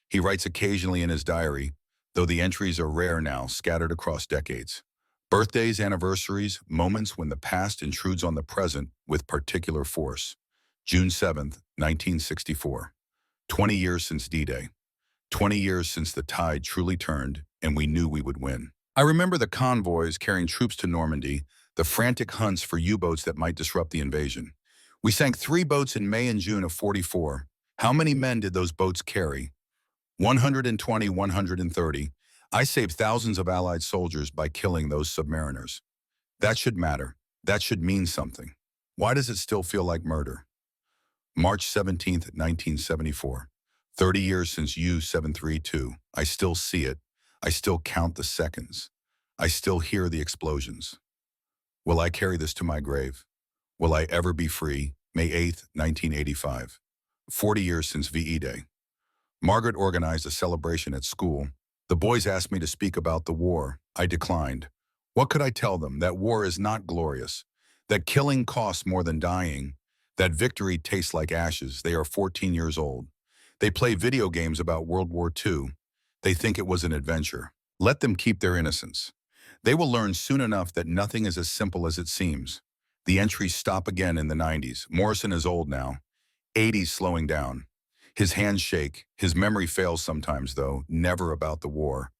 He writes occasionally in his diary, though the entries are rare now, scattered across decades. Birthdays, anniversaries, moments when the past intrudes on the present with particular force. June 7th, 1964. 20 years since D-Day. 20 years since the tide truly turned and we knew we would win. I remember the convoys carrying troops to Normandy, the frantic hunts for U-boats that might disrupt the invasion. We sank 3 boats in May and June of '44. How many men did those boats carry? 120, 130. I saved thousands of Allied soldiers by killing those submariners. That should matter. That should mean something. Why does it still feel like murder? March 17th, 1974. 30 years since U-732. I still see it. I still count the seconds. I still hear the explosions. Will I carry this to my grave? Will I ever be free? May 8th, 1985. 40 years since VE Day. Margaret organized a celebration at school. The boys asked me to speak about the war. I declined. What could I tell them? That war is not glorious. That killing costs more than dying. That victory tastes like ashes. They are 14 years old. They play video games about World War II. They think it was an adventure. Let them keep their innocence. They will learn soon enough that nothing is as simple as it seems. The entries stop again in the 90s. Morrison is old now. 80s slowing down. His hands shake. His memory fails sometimes, though, never about the war.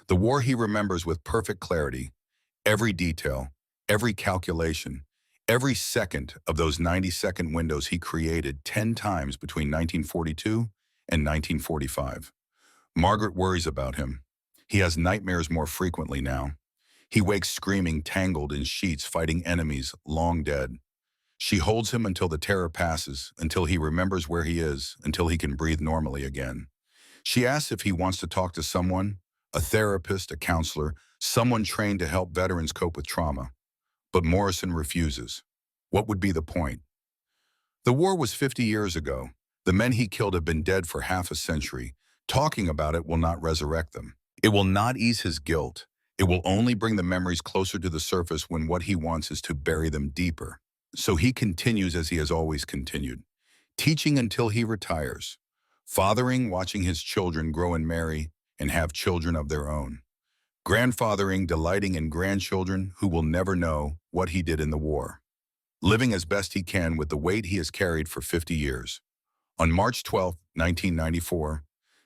The war he remembers with perfect clarity. Every detail, every calculation, every second of those 90-second windows he created 10 times between 1942 and 1945. Margaret worries about him. He has nightmares more frequently now. He wakes screaming, tangled in sheets, fighting enemies, long dead. She holds him until the terror passes, until he remembers where he is, until he can breathe normally again. She asks if he wants to talk to someone, a therapist, a counselor, someone trained to help veterans cope with trauma. But Morrison refuses. What would be the point? The war was 50 years ago. The men he killed have been dead for half a century. Talking about it will not resurrect them. It will not ease his guilt. It will only bring the memories closer to the surface when what he wants is to bury them deeper. So he continues as he has always continued, teaching until he retires, fathering, watching his children grow and marry and have children of their own, grandfathering, delighting in grandchildren who will never know what he did in the war, living as best he can with the weight he has carried for 50 years. On March 12, 1994,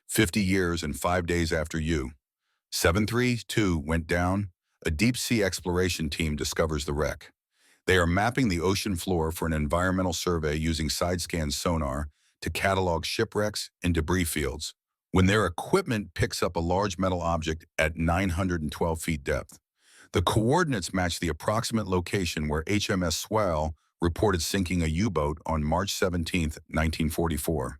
50 years and 5 days after you, 732 went down. A deep-sea exploration team discovers the wreck. They are mapping the ocean floor for an environmental survey using side-scan sonar to catalog shipwrecks and debris fields, when their equipment picks up a large metal object at 912 feet depth. The coordinates match the approximate location where HMS Swell reported sinking a U-boat on March 17, 1944.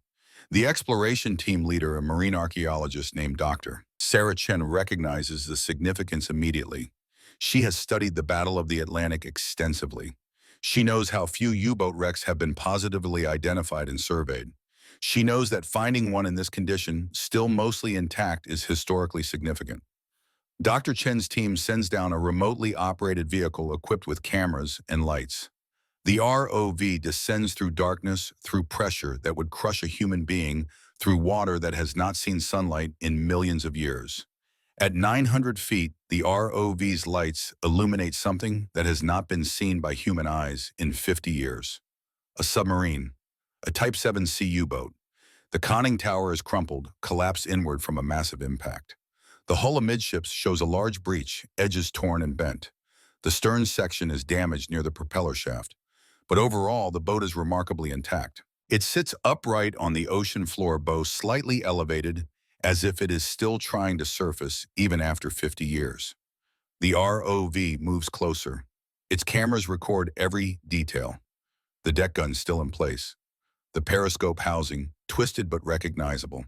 The exploration team leader, a marine archaeologist named Dr. Sarah Chen, recognizes the significance immediately. She has studied the Battle of the Atlantic extensively. She knows how few U-boat wrecks have been positively identified and surveyed. She knows that finding one in this condition, still mostly intact, is historically significant. Dr. Chen's team sends down a remotely operated vehicle equipped with cameras and lights. The ROV descends through darkness, through pressure that would crush a human being, through water that has not seen sunlight in millions of years. At 900 feet, the ROV's lights illuminate something that has not been seen by human eyes in 50 years. A submarine, a Type 7C U-boat. The conning tower is crumpled, collapsed inward from a massive impact. The hull amidships shows a large breach, edges torn and bent. The stern section is damaged near the propeller shaft, but overall the boat is remarkably intact. It sits upright on the ocean floor, bow slightly elevated, as if it is still trying to surface even after 50 years. The ROV moves closer. Its cameras record every detail. The deck gun still in place. The periscope housing, twisted but recognizable.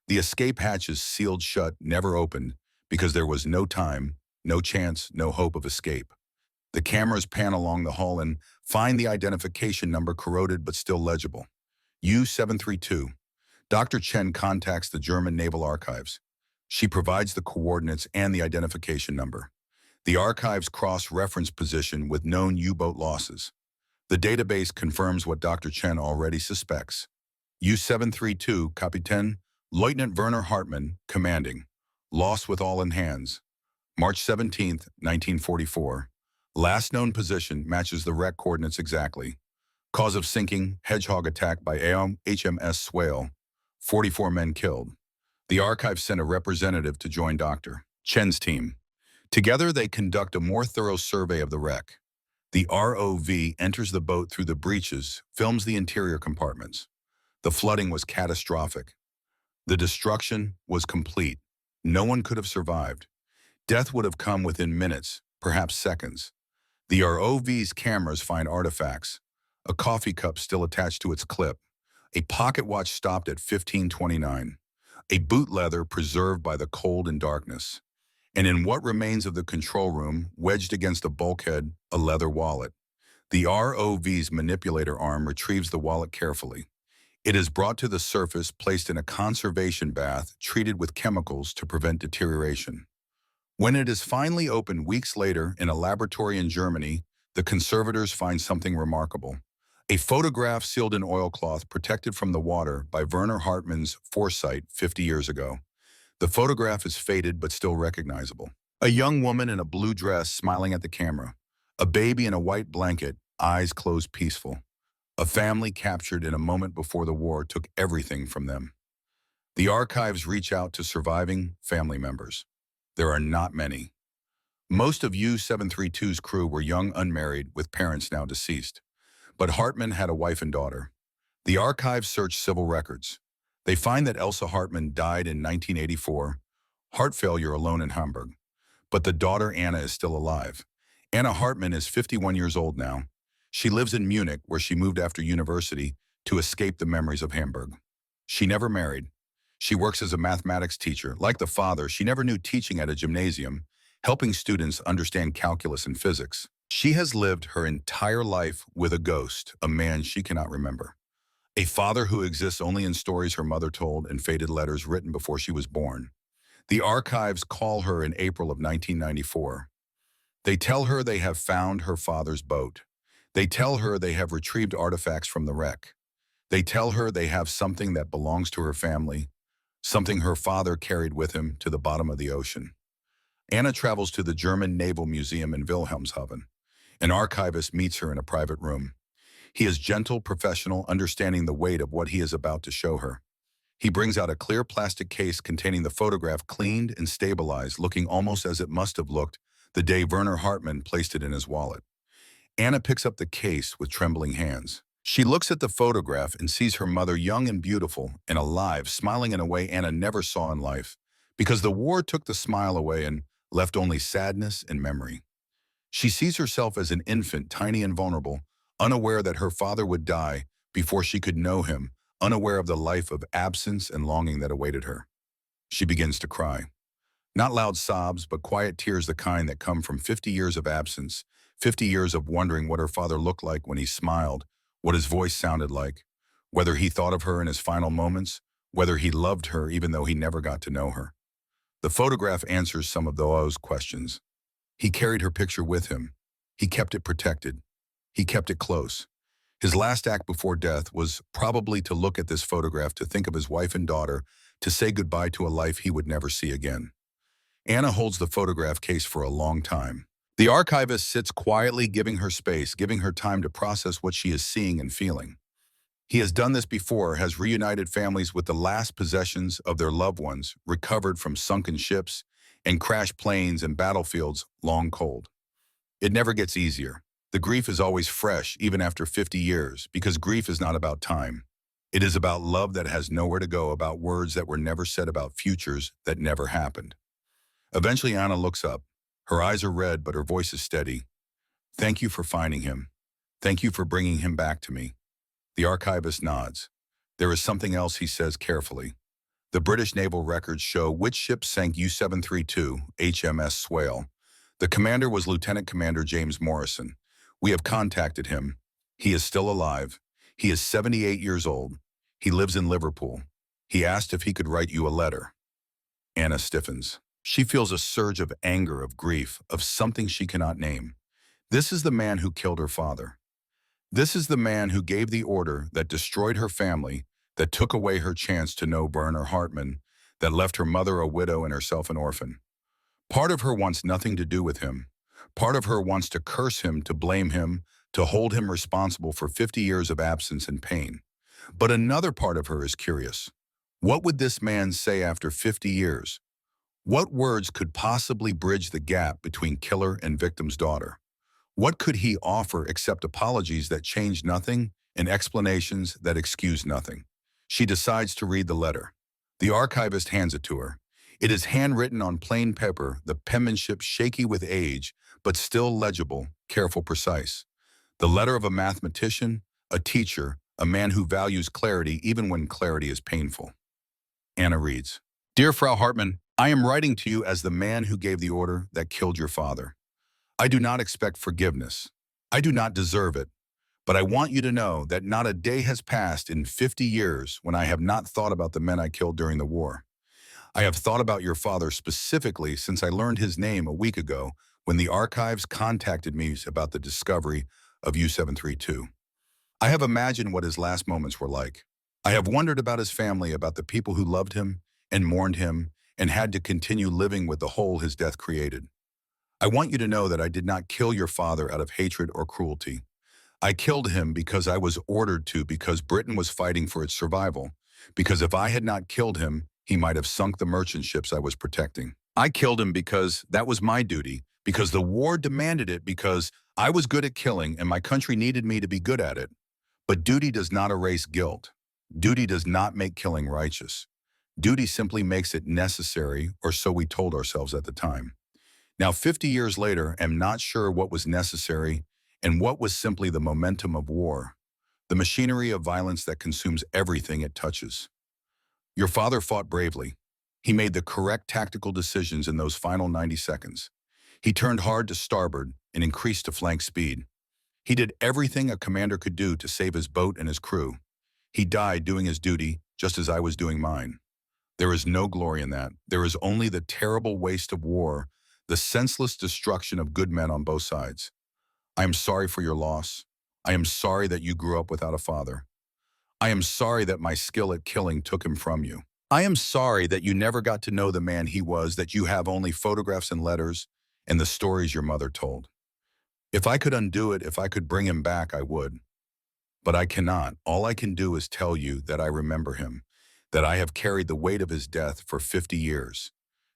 The escape hatches sealed shut, never opened, because there was no time, no chance, no hope of escape. The cameras pan along the hull and find the identification number, corroded but still legible. U-732. Dr. Chen contacts the German Naval Archives. She provides the coordinates and the identification number. The archives cross-reference position with known U-boat losses. The database confirms what Dr. Chen already suspects. U-732, Kapitän Lieutenant Werner Hartmann, commanding. Lost with all in hands. March 17, 1944. Last known position matches the wreck coordinates exactly. Cause of sinking, Hedgehog attack by HMS Swale. 44 men killed. The archive sent a representative to join Dr. Chen's team. Together they conduct a more thorough survey of the wreck. The ROV enters the boat through the breaches, films the interior compartments. The flooding was catastrophic. The destruction was complete. No one could have survived. Death would have come within minutes, perhaps seconds. The ROV's cameras find artifacts. A coffee cup still attached to its clip. A pocket watch stopped at 1529. A boot leather preserved by the cold and darkness. And in what remains of the control room, wedged against a bulkhead, a leather wallet. The ROV's manipulator arm retrieves the wallet carefully. It is brought to the surface, placed in a conservation bath, treated with chemicals to prevent deterioration. When it is finally opened weeks later in a laboratory in Germany, the conservators find something remarkable. A photograph sealed in oilcloth, protected from the water by Werner Hartmann's foresight 50 years ago. The photograph is faded but still recognizable. A young woman in a blue dress smiling at the camera. A baby in a white blanket, eyes closed, peaceful. A family captured in a moment before the war took everything from them. The archives reach out to surviving family members. There are not many. Most of U-732's crew were young, unmarried, with parents now deceased. But Hartmann had a wife and daughter. The archives search civil records. They find that Elsa Hartmann died in 1984, heart failure, alone in Hamburg. But the daughter Anna is still alive. Anna Hartmann is 51 years old now. She lives in Munich, where she moved after university to escape the memories of Hamburg. She never married. She works as a mathematics teacher. Like the father, she never knew teaching at a gymnasium, helping students understand calculus and physics. She has lived her entire life with a ghost, a man she cannot remember. A father who exists only in stories her mother told and faded letters written before she was born. The archives call her in April of 1994. They tell her they have found her father's boat. They tell her they have retrieved artifacts from the wreck. They tell her they have something that belongs to her family, something her father carried with him to the bottom of the ocean. Anna travels to the German Naval Museum in Wilhelmshaven. An archivist meets her in a private room. He is gentle, professional, understanding the weight of what he is about to show her. He brings out a clear plastic case containing the photograph cleaned and stabilized, looking almost as it must have looked the day Werner Hartmann placed it in his wallet. Anna picks up the case with trembling hands. She looks at the photograph and sees her mother young and beautiful and alive, smiling in a way Anna never saw in life, because the war took the smile away and left only sadness and memory. She sees herself as an infant, tiny and vulnerable, unaware that her father would die before she could know him, unaware of the life of absence and longing that awaited her. She begins to cry. Not loud sobs, but quiet tears, the kind that come from 50 years of absence, 50 years of wondering what her father looked like when he smiled, what his voice sounded like, whether he thought of her in his final moments, whether he loved her even though he never got to know her. The photograph answers some of those questions. He carried her picture with him. He kept it protected. He kept it close. His last act before death was probably to look at this photograph, to think of his wife and daughter, to say goodbye to a life he would never see again. Anna holds the photograph case for a long time. The archivist sits quietly, giving her space, giving her time to process what she is seeing and feeling. He has done this before, has reunited families with the last possessions of their loved ones, recovered from sunken ships and crashed planes and battlefields long cold. It never gets easier. The grief is always fresh, even after 50 years, because grief is not about time. It is about love that has nowhere to go, about words that were never said, about futures that never happened. Eventually, Anna looks up. Her eyes are red, but her voice is steady. Thank you for finding him. Thank you for bringing him back to me. The archivist nods. There is something else, he says carefully. The British naval records show which ship sank U-732, HMS Swale. The commander was Lieutenant Commander James Morrison. We have contacted him. He is still alive. He is 78 years old. He lives in Liverpool. He asked if he could write you a letter. Anna stiffens. She feels a surge of anger, of grief, of something she cannot name. This is the man who killed her father. This is the man who gave the order that destroyed her family, that took away her chance to know Werner Hartmann, that left her mother a widow and herself an orphan. Part of her wants nothing to do with him. Part of her wants to curse him, to blame him, to hold him responsible for 50 years of absence and pain. But another part of her is curious. What would this man say after 50 years? What words could possibly bridge the gap between killer and victim's daughter? What could he offer except apologies that change nothing and explanations that excuse nothing? She decides to read the letter. The archivist hands it to her. It is handwritten on plain paper, the penmanship shaky with age, but still legible, careful, precise. The letter of a mathematician, a teacher, a man who values clarity even when clarity is painful. Anna reads, Dear Frau Hartmann, I am writing to you as the man who gave the order that killed your father. I do not expect forgiveness. I do not deserve it. But I want you to know that not a day has passed in 50 years when I have not thought about the men I killed during the war. I have thought about your father specifically since I learned his name a week ago when the archives contacted me about the discovery of U-732. I have imagined what his last moments were like. I have wondered about his family, about the people who loved him and mourned him and had to continue living with the hole his death created. I want you to know that I did not kill your father out of hatred or cruelty. I killed him because I was ordered to, because Britain was fighting for its survival, because if I had not killed him, he might have sunk the merchant ships I was protecting. I killed him because that was my duty, because the war demanded it, because I was good at killing and my country needed me to be good at it. But duty does not erase guilt. Duty does not make killing righteous. Duty simply makes it necessary, or so we told ourselves at the time. Now, 50 years later, I'm not sure what was necessary and what was simply the momentum of war, the machinery of violence that consumes everything it touches. Your father fought bravely. He made the correct tactical decisions in those final 90 seconds. He turned hard to starboard and increased to flank speed. He did everything a commander could do to save his boat and his crew. He died doing his duty, just as I was doing mine. There is no glory in that. There is only the terrible waste of war, the senseless destruction of good men on both sides. I am sorry for your loss. I am sorry that you grew up without a father. I am sorry that my skill at killing took him from you. I am sorry that you never got to know the man he was, that you have only photographs and letters and the stories your mother told. If I could undo it, if I could bring him back, I would. But I cannot. All I can do is tell you that I remember him, that I have carried the weight of his death for 50 years,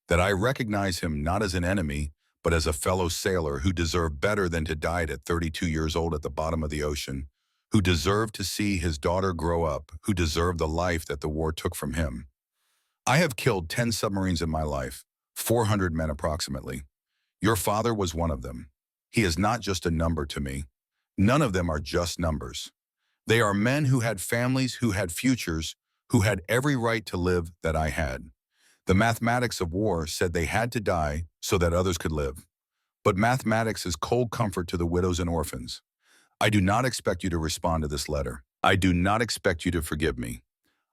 that I recognize him not as an enemy, but as a fellow sailor who deserved better than to die at 32 years old at the bottom of the ocean, who deserved to see his daughter grow up, who deserved the life that the war took from him. I have killed 10 submarines in my life, 400 men approximately. Your father was one of them. He is not just a number to me. None of them are just numbers. They are men who had families, who had futures, who had every right to live that I had. The mathematics of war said they had to die so that others could live. But mathematics is cold comfort to the widows and orphans. I do not expect you to respond to this letter. I do not expect you to forgive me.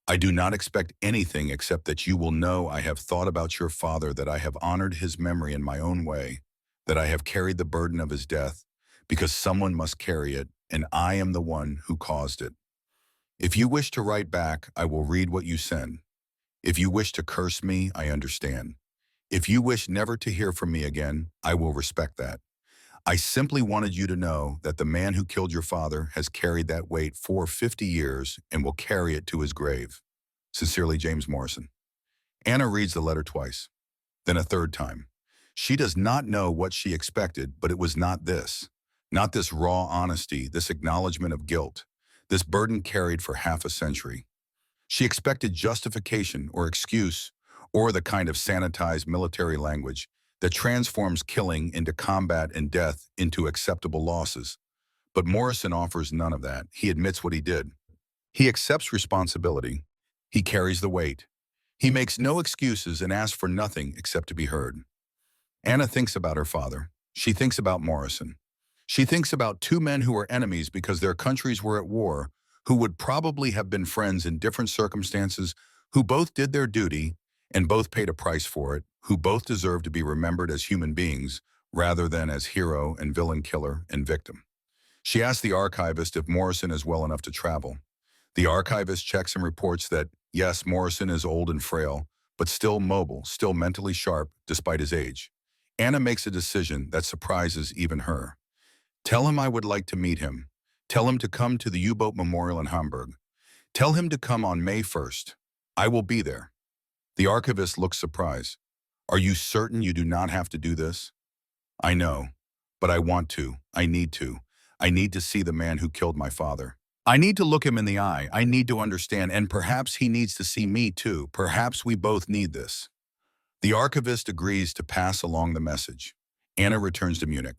I do not expect anything except that you will know I have thought about your father, that I have honored his memory in my own way, that I have carried the burden of his death, because someone must carry it, and I am the one who caused it. If you wish to write back, I will read what you send. If you wish to curse me, I understand. If you wish never to hear from me again, I will respect that. I simply wanted you to know that the man who killed your father has carried that weight for 50 years and will carry it to his grave. Sincerely, James Morrison. Anna reads the letter twice, then a third time. She does not know what she expected, but it was not this. Not this raw honesty, this acknowledgement of guilt, this burden carried for half a century. She expected justification or excuse, or the kind of sanitized military language that transforms killing into combat and death into acceptable losses. But Morrison offers none of that. He admits what he did. He accepts responsibility. He carries the weight. He makes no excuses and asks for nothing except to be heard. Anna thinks about her father. She thinks about Morrison. She thinks about two men who were enemies because their countries were at war, who would probably have been friends in different circumstances, who both did their duty and both paid a price for it, who both deserve to be remembered as human beings rather than as hero and villain, killer and victim. She asks the archivist if Morrison is well enough to travel. The archivist checks and reports that, yes, Morrison is old and frail, but still mobile, still mentally sharp despite his age. Anna makes a decision that surprises even her. Tell him I would like to meet him. Tell him to come to the U-boat memorial in Hamburg. Tell him to come on May 1st. I will be there. The archivist looks surprised. Are you certain you do not have to do this? I know, but I want to. I need to. I need to see the man who killed my father. I need to look him in the eye. I need to understand, and perhaps he needs to see me too. Perhaps we both need this. The archivist agrees to pass along the message. Anna returns to Munich.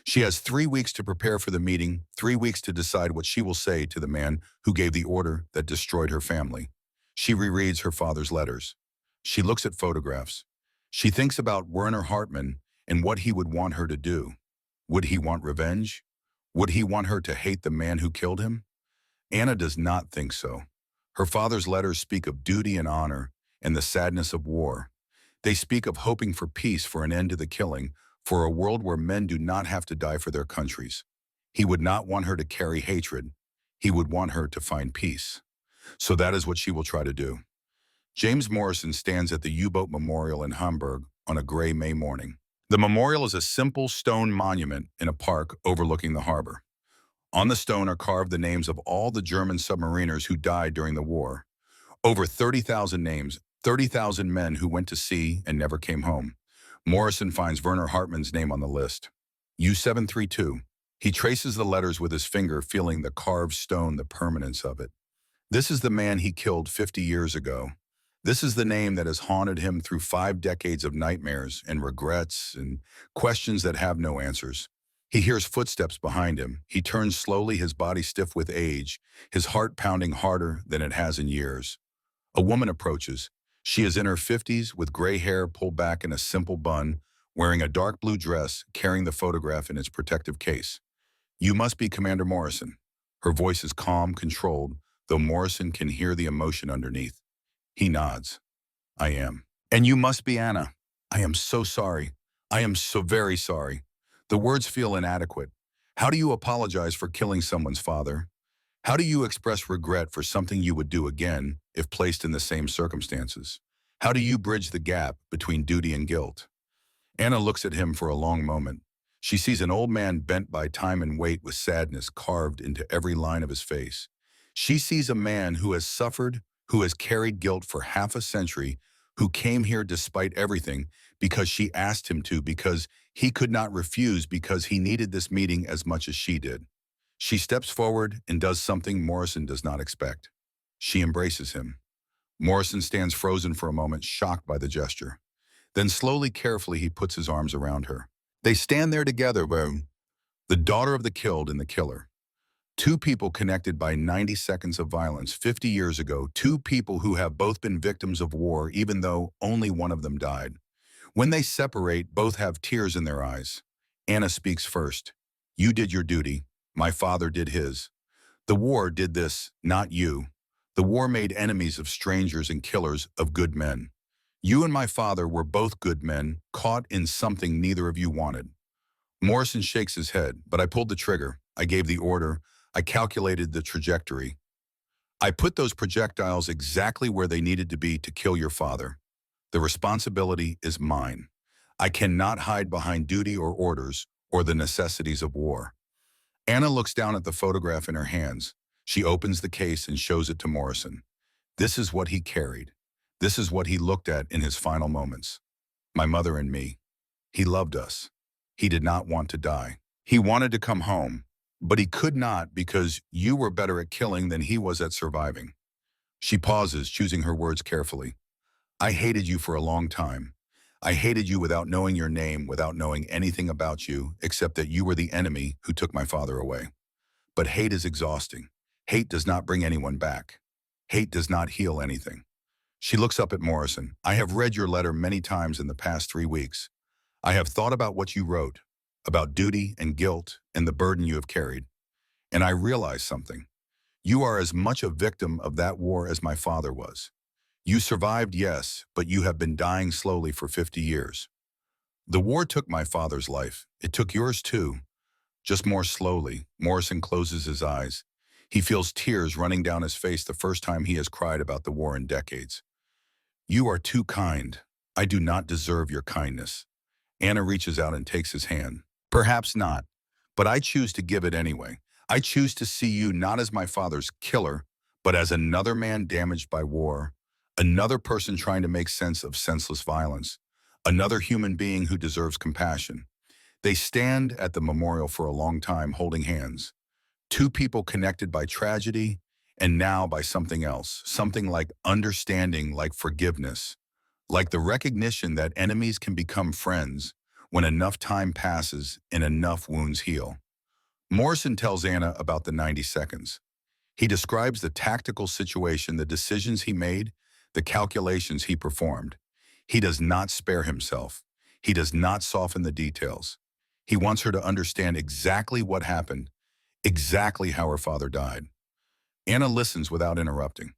She has 3 weeks to prepare for the meeting, 3 weeks to decide what she will say to the man who gave the order that destroyed her family. She rereads her father's letters. She looks at photographs. She thinks about Werner Hartmann and what he would want her to do. Would he want revenge? Would he want her to hate the man who killed him? Anna does not think so. Her father's letters speak of duty and honor and the sadness of war. They speak of hoping for peace, for an end to the killing, for a world where men do not have to die for their countries. He would not want her to carry hatred. He would want her to find peace. So that is what she will try to do. James Morrison stands at the U-boat memorial in Hamburg on a gray May morning. The memorial is a simple stone monument in a park overlooking the harbor. On the stone are carved the names of all the German submariners who died during the war. Over 30,000 names, 30,000 men who went to sea and never came home. Morrison finds Werner Hartmann's name on the list. U-732. He traces the letters with his finger, feeling the carved stone, the permanence of it. This is the man he killed 50 years ago. This is the name that has haunted him through 5 decades of nightmares and regrets and questions that have no answers. He hears footsteps behind him. He turns slowly, his body stiff with age, his heart pounding harder than it has in years. A woman approaches. She is in her 50s with gray hair pulled back in a simple bun, wearing a dark blue dress, carrying the photograph in its protective case. You must be Commander Morrison. Her voice is calm, controlled, though Morrison can hear the emotion underneath. He nods. I am. And you must be Anna. I am so sorry. I am so very sorry. The words feel inadequate. How do you apologize for killing someone's father? How do you express regret for something you would do again if placed in the same circumstances? How do you bridge the gap between duty and guilt? Anna looks at him for a long moment. She sees an old man bent by time and weight with sadness carved into every line of his face. She sees a man who has suffered, who has carried guilt for half a century, who came here despite everything because she asked him to, because he could not refuse, because he needed this meeting as much as she did. She steps forward and does something Morrison does not expect. She embraces him. Morrison stands frozen for a moment, shocked by the gesture. Then slowly, carefully, he puts his arms around her. They stand there together, the daughter of the killed and the killer. Two people connected by 90 seconds of violence 50 years ago, two people who have both been victims of war, even though only one of them died. When they separate, both have tears in their eyes. Anna speaks first. You did your duty. My father did his. The war did this, not you. The war made enemies of strangers and killers of good men. You and my father were both good men, caught in something neither of you wanted. Morrison shakes his head, but I pulled the trigger. I gave the order. I calculated the trajectory. I put those projectiles exactly where they needed to be to kill your father. The responsibility is mine. I cannot hide behind duty or orders or the necessities of war. Anna looks down at the photograph in her hands. She opens the case and shows it to Morrison. This is what he carried. This is what he looked at in his final moments. My mother and me. He loved us. He did not want to die. He wanted to come home, but he could not because you were better at killing than he was at surviving. She pauses, choosing her words carefully. I hated you for a long time. I hated you without knowing your name, without knowing anything about you, except that you were the enemy who took my father away. But hate is exhausting. Hate does not bring anyone back. Hate does not heal anything. She looks up at Morrison. I have read your letter many times in the past 3 weeks. I have thought about what you wrote, about duty and guilt and the burden you have carried. And I realize something. You are as much a victim of that war as my father was. You survived, yes, but you have been dying slowly for 50 years. The war took my father's life. It took yours too. Just more slowly. Morrison closes his eyes. He feels tears running down his face, the first time he has cried about the war in decades. You are too kind. I do not deserve your kindness. Anna reaches out and takes his hand. Perhaps not, but I choose to give it anyway. I choose to see you not as my father's killer, but as another man damaged by war, another person trying to make sense of senseless violence, another human being who deserves compassion. They stand at the memorial for a long time holding hands. Two people connected by tragedy and now by something else, something like understanding, like forgiveness, like the recognition that enemies can become friends when enough time passes and enough wounds heal. Morrison tells Anna about the 90 seconds. He describes the tactical situation, the decisions he made, the calculations he performed. He does not spare himself. He does not soften the details. He wants her to understand exactly what happened, exactly how her father died. Anna listens without interrupting.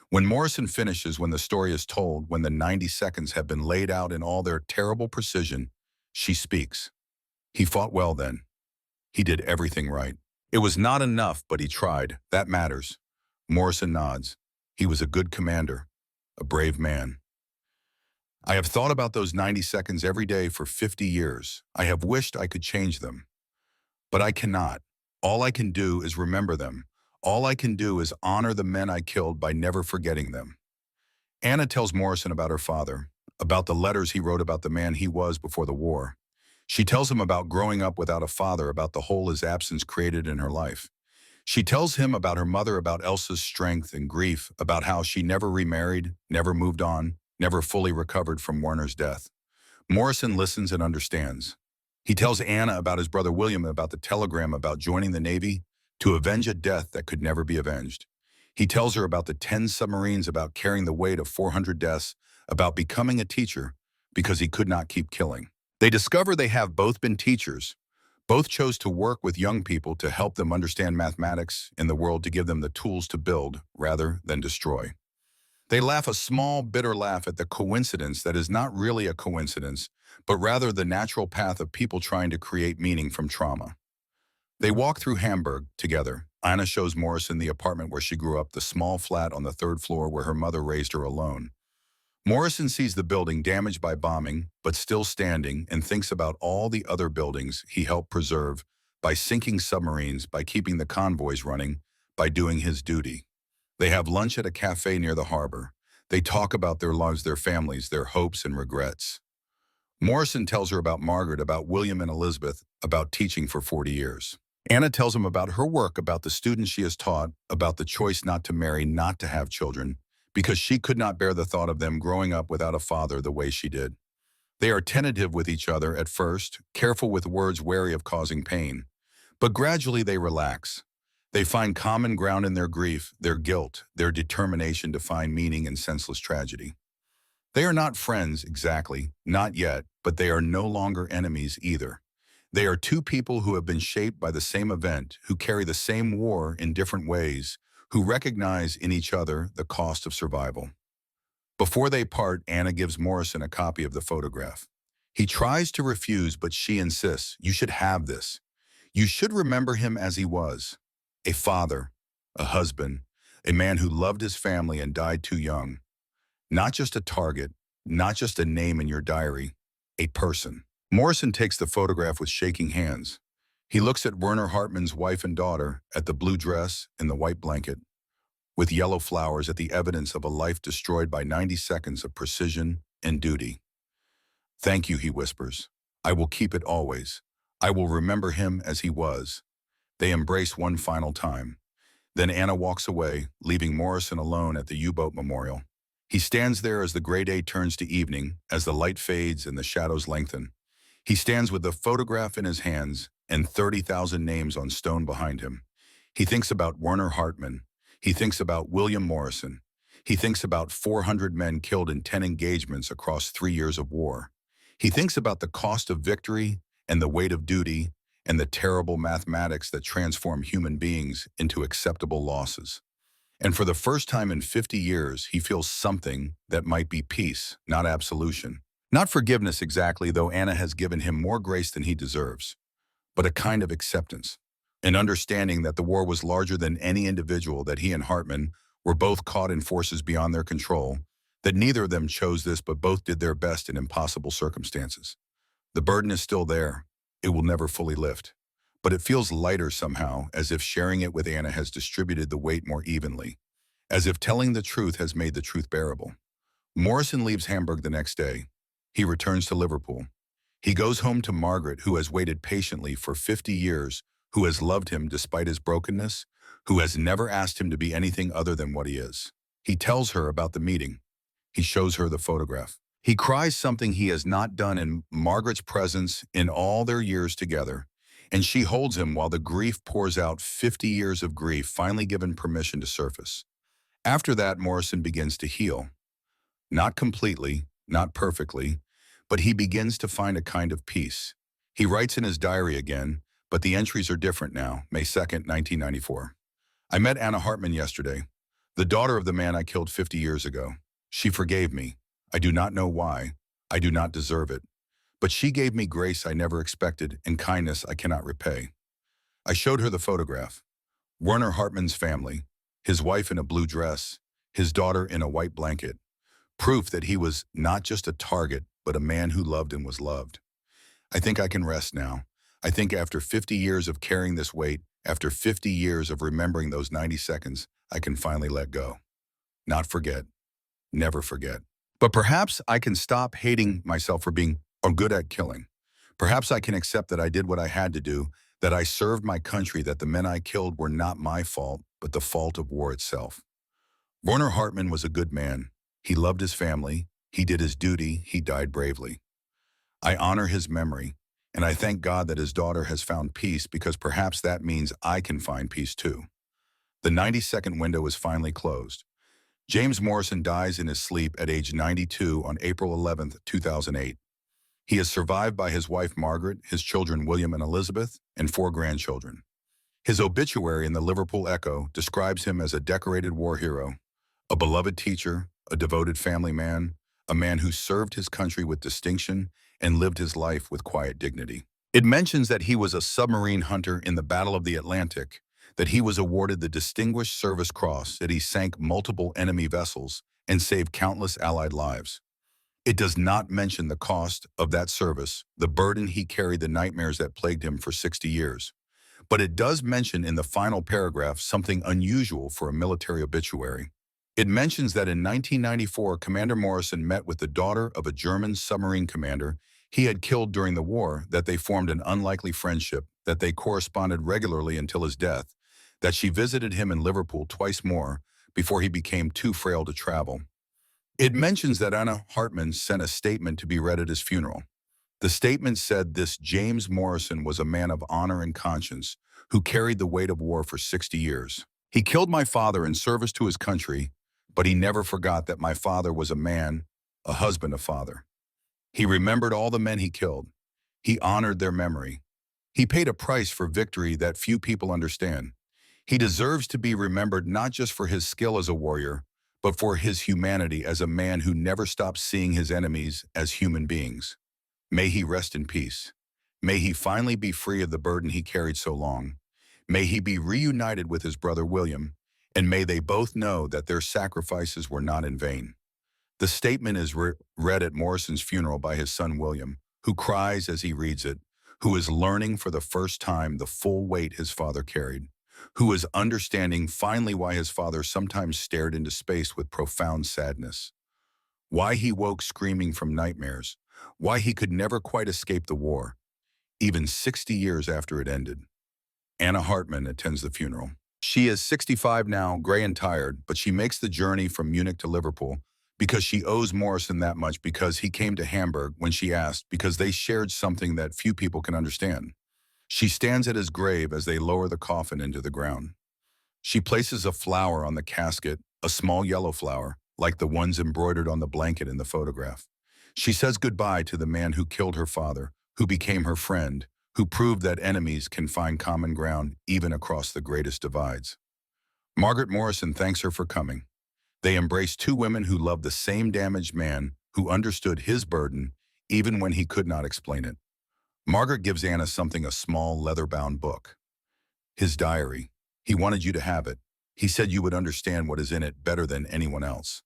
When Morrison finishes, when the story is told, when the 90 seconds have been laid out in all their terrible precision, she speaks. He fought well then. He did everything right. It was not enough, but he tried. That matters. Morrison nods. He was a good commander, a brave man. I have thought about those 90 seconds every day for 50 years. I have wished I could change them. But I cannot. All I can do is remember them. All I can do is honor the men I killed by never forgetting them. Anna tells Morrison about her father, about the letters he wrote about the man he was before the war. She tells him about growing up without a father, about the hole his absence created in her life. She tells him about her mother, about Elsa's strength and grief, about how she never remarried, never moved on, never fully recovered from Werner's death. Morrison listens and understands. He tells Anna about his brother William, about the telegram about joining the Navy to avenge a death that could never be avenged. He tells her about the 10 submarines, about carrying the weight of 400 deaths, about becoming a teacher because he could not keep killing. They discover they have both been teachers. Both chose to work with young people to help them understand mathematics in the world, to give them the tools to build rather than destroy. They laugh a small, bitter laugh at the coincidence that is not really a coincidence, but rather the natural path of people trying to create meaning from trauma. They walk through Hamburg together. Anna shows Morrison the apartment where she grew up, the small flat on the 3rd floor where her mother raised her alone. Morrison sees the building damaged by bombing, but still standing, and thinks about all the other buildings he helped preserve by sinking submarines, by keeping the convoys running, by doing his duty. They have lunch at a cafe near the harbor. They talk about their lives, their families, their hopes and regrets. Morrison tells her about Margaret, about William and Elizabeth, about teaching for 40 years. Anna tells him about her work, about the students she has taught, about the choice not to marry, not to have children, because she could not bear the thought of them growing up without a father the way she did. They are tentative with each other at first, careful with words, wary of causing pain. But gradually they relax. They find common ground in their grief, their guilt, their determination to find meaning in senseless tragedy. They are not friends, exactly, not yet, but they are no longer enemies either. They are two people who have been shaped by the same event, who carry the same war in different ways, who recognize in each other the cost of survival. Before they part, Anna gives Morrison a copy of the photograph. He tries to refuse, but she insists, "You should have this. You should remember him as he was. A father, a husband, a man who loved his family and died too young. Not just a target, not just a name in your diary, a person." Morrison takes the photograph with shaking hands. He looks at Werner Hartmann's wife and daughter, at the blue dress and the white blanket, with yellow flowers, at the evidence of a life destroyed by 90 seconds of precision and duty. "Thank you," he whispers. "I will keep it always. I will remember him as he was." They embrace one final time. Then Anna walks away, leaving Morrison alone at the U-boat memorial. He stands there as the gray day turns to evening, as the light fades and the shadows lengthen. He stands with the photograph in his hands and 30,000 names on stone behind him. He thinks about Werner Hartmann. He thinks about William Morrison. He thinks about 400 men killed in 10 engagements across 3 years of war. He thinks about the cost of victory and the weight of duty and the terrible mathematics that transform human beings into acceptable losses. And for the first time in 50 years, he feels something that might be peace, not absolution. Not forgiveness exactly, though Anna has given him more grace than he deserves, but a kind of acceptance, an understanding that the war was larger than any individual, that he and Hartmann were both caught in forces beyond their control, that neither of them chose this, but both did their best in impossible circumstances. The burden is still there. It will never fully lift, but it feels lighter somehow, as if sharing it with Anna has distributed the weight more evenly, as if telling the truth has made the truth bearable. Morrison leaves Hamburg the next day. He returns to Liverpool. He goes home to Margaret, who has waited patiently for 50 years, who has loved him despite his brokenness, who has never asked him to be anything other than what he is. He tells her about the meeting. He shows her the photograph. He cries something he has not done in Margaret's presence in all their years together, and she holds him while the grief pours out. 50 years of grief finally given permission to surface. After that, Morrison begins to heal. Not completely, not perfectly, but he begins to find a kind of peace. He writes in his diary again, but the entries are different now. May 2nd, 1994. "I met Anna Hartmann yesterday, the daughter of the man I killed 50 years ago. She forgave me. I do not know why. I do not deserve it. But she gave me grace I never expected and kindness I cannot repay." I showed her the photograph. Werner Hartmann's family, his wife in a blue dress, his daughter in a white blanket. Proof that he was not just a target, but a man who loved and was loved. I think I can rest now. I think after 50 years of carrying this weight, after 50 years of remembering those 90 seconds, I can finally let go. Not forget. Never forget. But perhaps I can stop hating myself for being good at killing. Perhaps I can accept that I did what I had to do, that I served my country, that the men I killed were not my fault, but the fault of war itself. Werner Hartmann was a good man. He loved his family. He did his duty. He died bravely. I honor his memory, and I thank God that his daughter has found peace, because perhaps that means I can find peace too. The 90-second window is finally closed. James Morrison dies in his sleep at age 92 on April 11, 2008. He is survived by his wife Margaret, his children William and Elizabeth, and 4 grandchildren. His obituary in the Liverpool Echo describes him as a decorated war hero, a beloved teacher, a devoted family man, a man who served his country with distinction and lived his life with quiet dignity. It mentions that he was a submarine hunter in the Battle of the Atlantic, that he was awarded the Distinguished Service Cross, that he sank multiple enemy vessels and saved countless Allied lives. It does not mention the cost of that service, the burden he carried, the nightmares that plagued him for 60 years. But it does mention in the final paragraph something unusual for a military obituary. It mentions that in 1994, Commander Morrison met with the daughter of a German submarine commander he had killed during the war, that they formed an unlikely friendship, that they corresponded regularly until his death, that she visited him in Liverpool twice more before he became too frail to travel. It mentions that Anna Hartman sent a statement to be read at his funeral. The statement said this: James Morrison was a man of honor and conscience who carried the weight of war for 60 years. He killed my father in service to his country, but he never forgot that my father was a man, a husband, a father. He remembered all the men he killed. He honored their memory. He paid a price for victory that few people understand. He deserves to be remembered not just for his skill as a warrior, but for his humanity as a man who never stopped seeing his enemies as human beings. May he rest in peace. May he finally be free of the burden he carried so long. May he be reunited with his brother William, and may they both know that their sacrifices were not in vain. The statement is read at Morrison's funeral by his son William, who cries as he reads it, who is learning for the first time the full weight his father carried, who is understanding finally why his father sometimes stared into space with profound sadness, why he woke screaming from nightmares, why he could never quite escape the war, even 60 years after it ended. Anna Hartman attends the funeral. She is 65 now, gray and tired, but she makes the journey from Munich to Liverpool because she owes Morrison that much, because he came to Hamburg when she asked, because they shared something that few people can understand. She stands at his grave as they lower the coffin into the ground. She places a flower on the casket, a small yellow flower, like the ones embroidered on the blanket in the photograph. She says goodbye to the man who killed her father, who became her friend, who proved that enemies can find common ground even across the greatest divides. Margaret Morrison thanks her for coming. They embrace two women who loved the same damaged man, who understood his burden even when he could not explain it. Margaret gives Anna something, a small leather-bound book. His diary. He wanted you to have it. He said you would understand what is in it better than anyone else.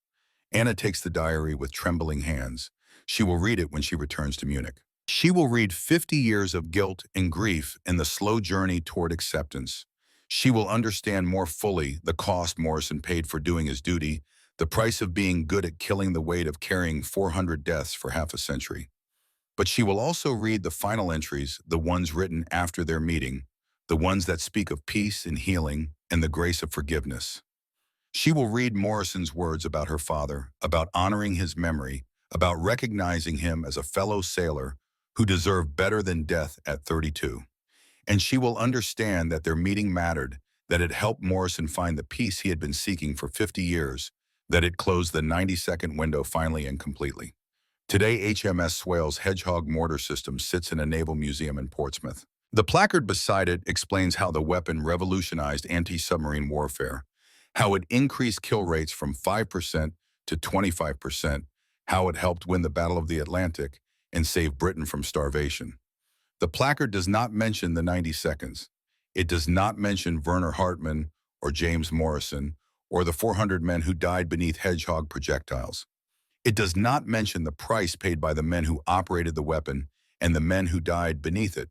Anna takes the diary with trembling hands. She will read it when she returns to Munich. She will read 50 years of guilt and grief and the slow journey toward acceptance. She will understand more fully the cost Morrison paid for doing his duty, the price of being good at killing, the weight of carrying 400 deaths for half a century. But she will also read the final entries, the ones written after their meeting, the ones that speak of peace and healing and the grace of forgiveness. She will read Morrison's words about her father, about honoring his memory, about recognizing him as a fellow sailor who deserved better than death at 32. And she will understand that their meeting mattered, that it helped Morrison find the peace he had been seeking for 50 years, that it closed the 90-second window finally and completely. Today, HMS Swale's Hedgehog mortar system sits in a naval museum in Portsmouth. The placard beside it explains how the weapon revolutionized anti-submarine warfare, how it increased kill rates from 5% to 25%, how it helped win the Battle of the Atlantic and save Britain from starvation. The placard does not mention the 90 seconds. It does not mention Werner Hartmann or James Morrison or the 400 men who died beneath Hedgehog projectiles. It does not mention the price paid by the men who operated the weapon and the men who died beneath it.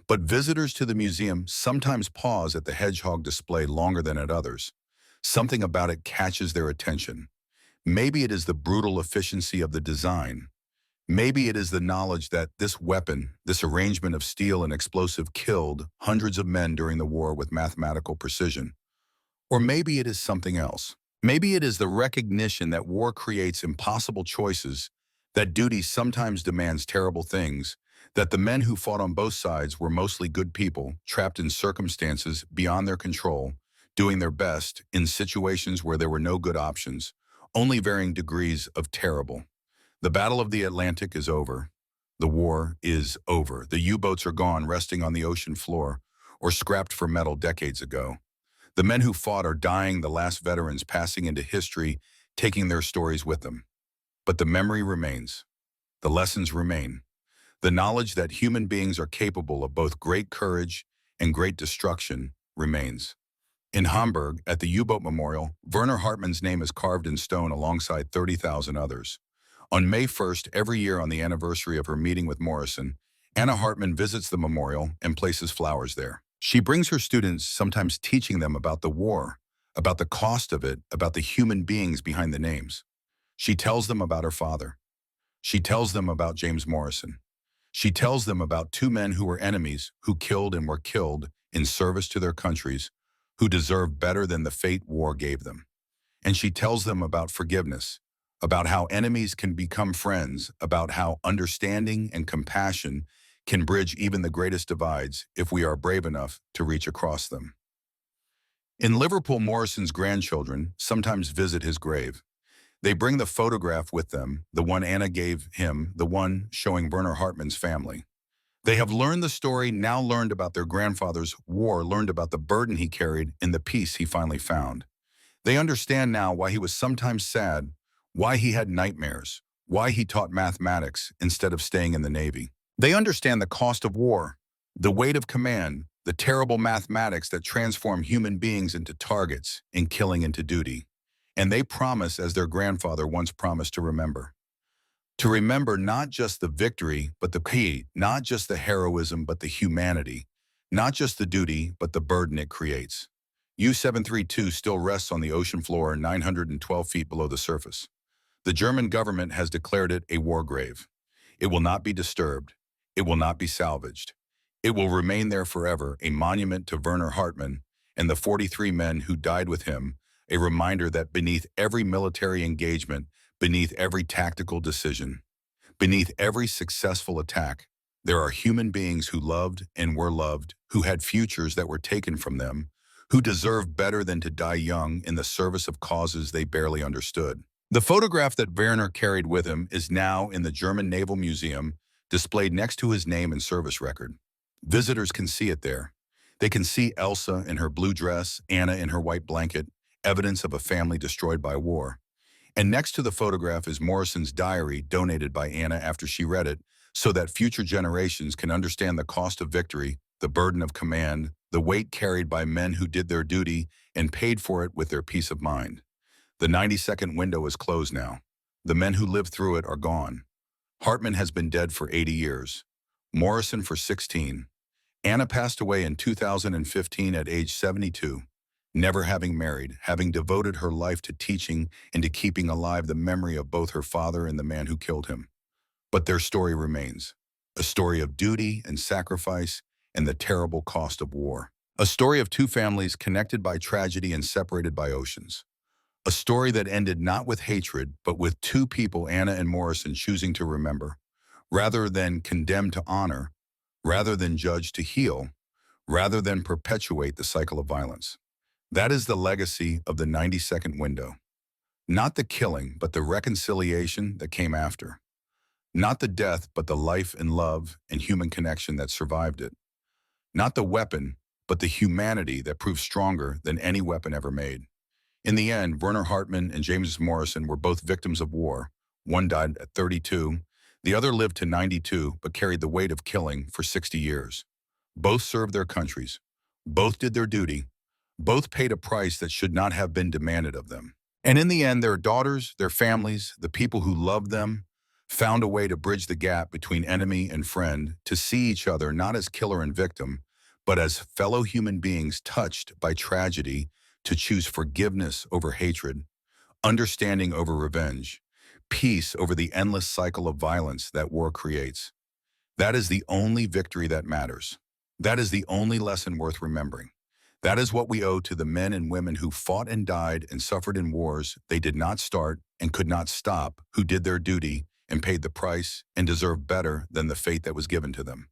But visitors to the museum sometimes pause at the Hedgehog display longer than at others. Something about it catches their attention. Maybe it is the brutal efficiency of the design. Maybe it is the knowledge that this weapon, this arrangement of steel and explosive, killed hundreds of men during the war with mathematical precision. Or maybe it is something else. Maybe it is the recognition that war creates impossible choices, that duty sometimes demands terrible things, that the men who fought on both sides were mostly good people, trapped in circumstances beyond their control, doing their best in situations where there were no good options, only varying degrees of terrible. The Battle of the Atlantic is over. The war is over. The U-boats are gone, resting on the ocean floor, or scrapped for metal decades ago. The men who fought are dying, the last veterans passing into history, taking their stories with them. But the memory remains. The lessons remain. The knowledge that human beings are capable of both great courage and great destruction remains. In Hamburg, at the U-boat memorial, Werner Hartmann's name is carved in stone alongside 30,000 others. On May 1st, every year on the anniversary of her meeting with Morrison, Anna Hartman visits the memorial and places flowers there. She brings her students, sometimes teaching them about the war, about the cost of it, about the human beings behind the names. She tells them about her father. She tells them about James Morrison. She tells them about two men who were enemies, who killed and were killed in service to their countries, who deserved better than the fate war gave them. And she tells them about forgiveness, about how enemies can become friends, about how understanding and compassion can bridge even the greatest divides if we are brave enough to reach across them. In Liverpool, Morrison's grandchildren sometimes visit his grave. They bring the photograph with them, the one Anna gave him, the one showing Werner Hartmann's family. They have learned the story, now learned about their grandfather's war, learned about the burden he carried and the peace he finally found. They understand now why he was sometimes sad, why he had nightmares, why he taught mathematics instead of staying in the Navy. They understand the cost of war, the weight of command, the terrible mathematics that transform human beings into targets and killing into duty. And they promise, as their grandfather once promised, to remember. To remember not just the victory, but the key, not just the heroism, but the humanity, not just the duty, but the burden it creates. U-732 still rests on the ocean floor 912 feet below the surface. The German government has declared it a war grave. It will not be disturbed. It will not be salvaged. It will remain there forever, a monument to Werner Hartmann and the 43 men who died with him, a reminder that beneath every military engagement, beneath every tactical decision, beneath every successful attack, there are human beings who loved and were loved, who had futures that were taken from them, who deserved better than to die young in the service of causes they barely understood. The photograph that Werner carried with him is now in the German Naval Museum, displayed next to his name and service record. Visitors can see it there. They can see Elsa in her blue dress, Anna in her white blanket, evidence of a family destroyed by war. And next to the photograph is Morrison's diary donated by Anna after she read it, so that future generations can understand the cost of victory, the burden of command, the weight carried by men who did their duty and paid for it with their peace of mind. The 90-second window is closed now. The men who lived through it are gone. Hartmann has been dead for 80 years. Morrison for 16. Anna passed away in 2015 at age 72. Never having married, having devoted her life to teaching and to keeping alive the memory of both her father and the man who killed him. But their story remains, a story of duty and sacrifice and the terrible cost of war. A story of two families connected by tragedy and separated by oceans. A story that ended not with hatred, but with two people, Anna and Morrison, choosing to remember, rather than condemn to honor, rather than judge to heal, rather than perpetuate the cycle of violence. That is the legacy of the 90-second window. Not the killing, but the reconciliation that came after. Not the death, but the life and love and human connection that survived it. Not the weapon, but the humanity that proved stronger than any weapon ever made. In the end, Werner Hartmann and James Morrison were both victims of war. One died at 32, the other lived to 92, but carried the weight of killing for 60 years. Both served their countries. Both did their duty. Both paid a price that should not have been demanded of them. And in the end, their daughters, their families, the people who loved them, found a way to bridge the gap between enemy and friend, to see each other not as killer and victim, but as fellow human beings touched by tragedy, to choose forgiveness over hatred, understanding over revenge, peace over the endless cycle of violence that war creates. That is the only victory that matters. That is the only lesson worth remembering. That is what we owe to the men and women who fought and died and suffered in wars they did not start and could not stop, who did their duty and paid the price and deserved better than the fate that was given to them.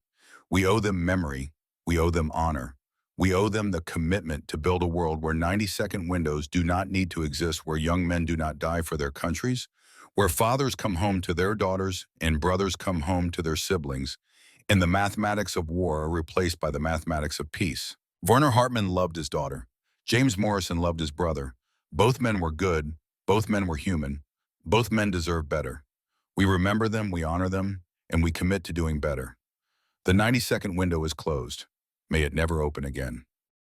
We owe them memory. We owe them honor. We owe them the commitment to build a world where 90-second windows do not need to exist, where young men do not die for their countries, where fathers come home to their daughters and brothers come home to their siblings, and the mathematics of war are replaced by the mathematics of peace. Werner Hartmann loved his daughter. James Morrison loved his brother. Both men were good. Both men were human. Both men deserve better. We remember them, we honor them, and we commit to doing better. The 90-second window is closed. May it never open again.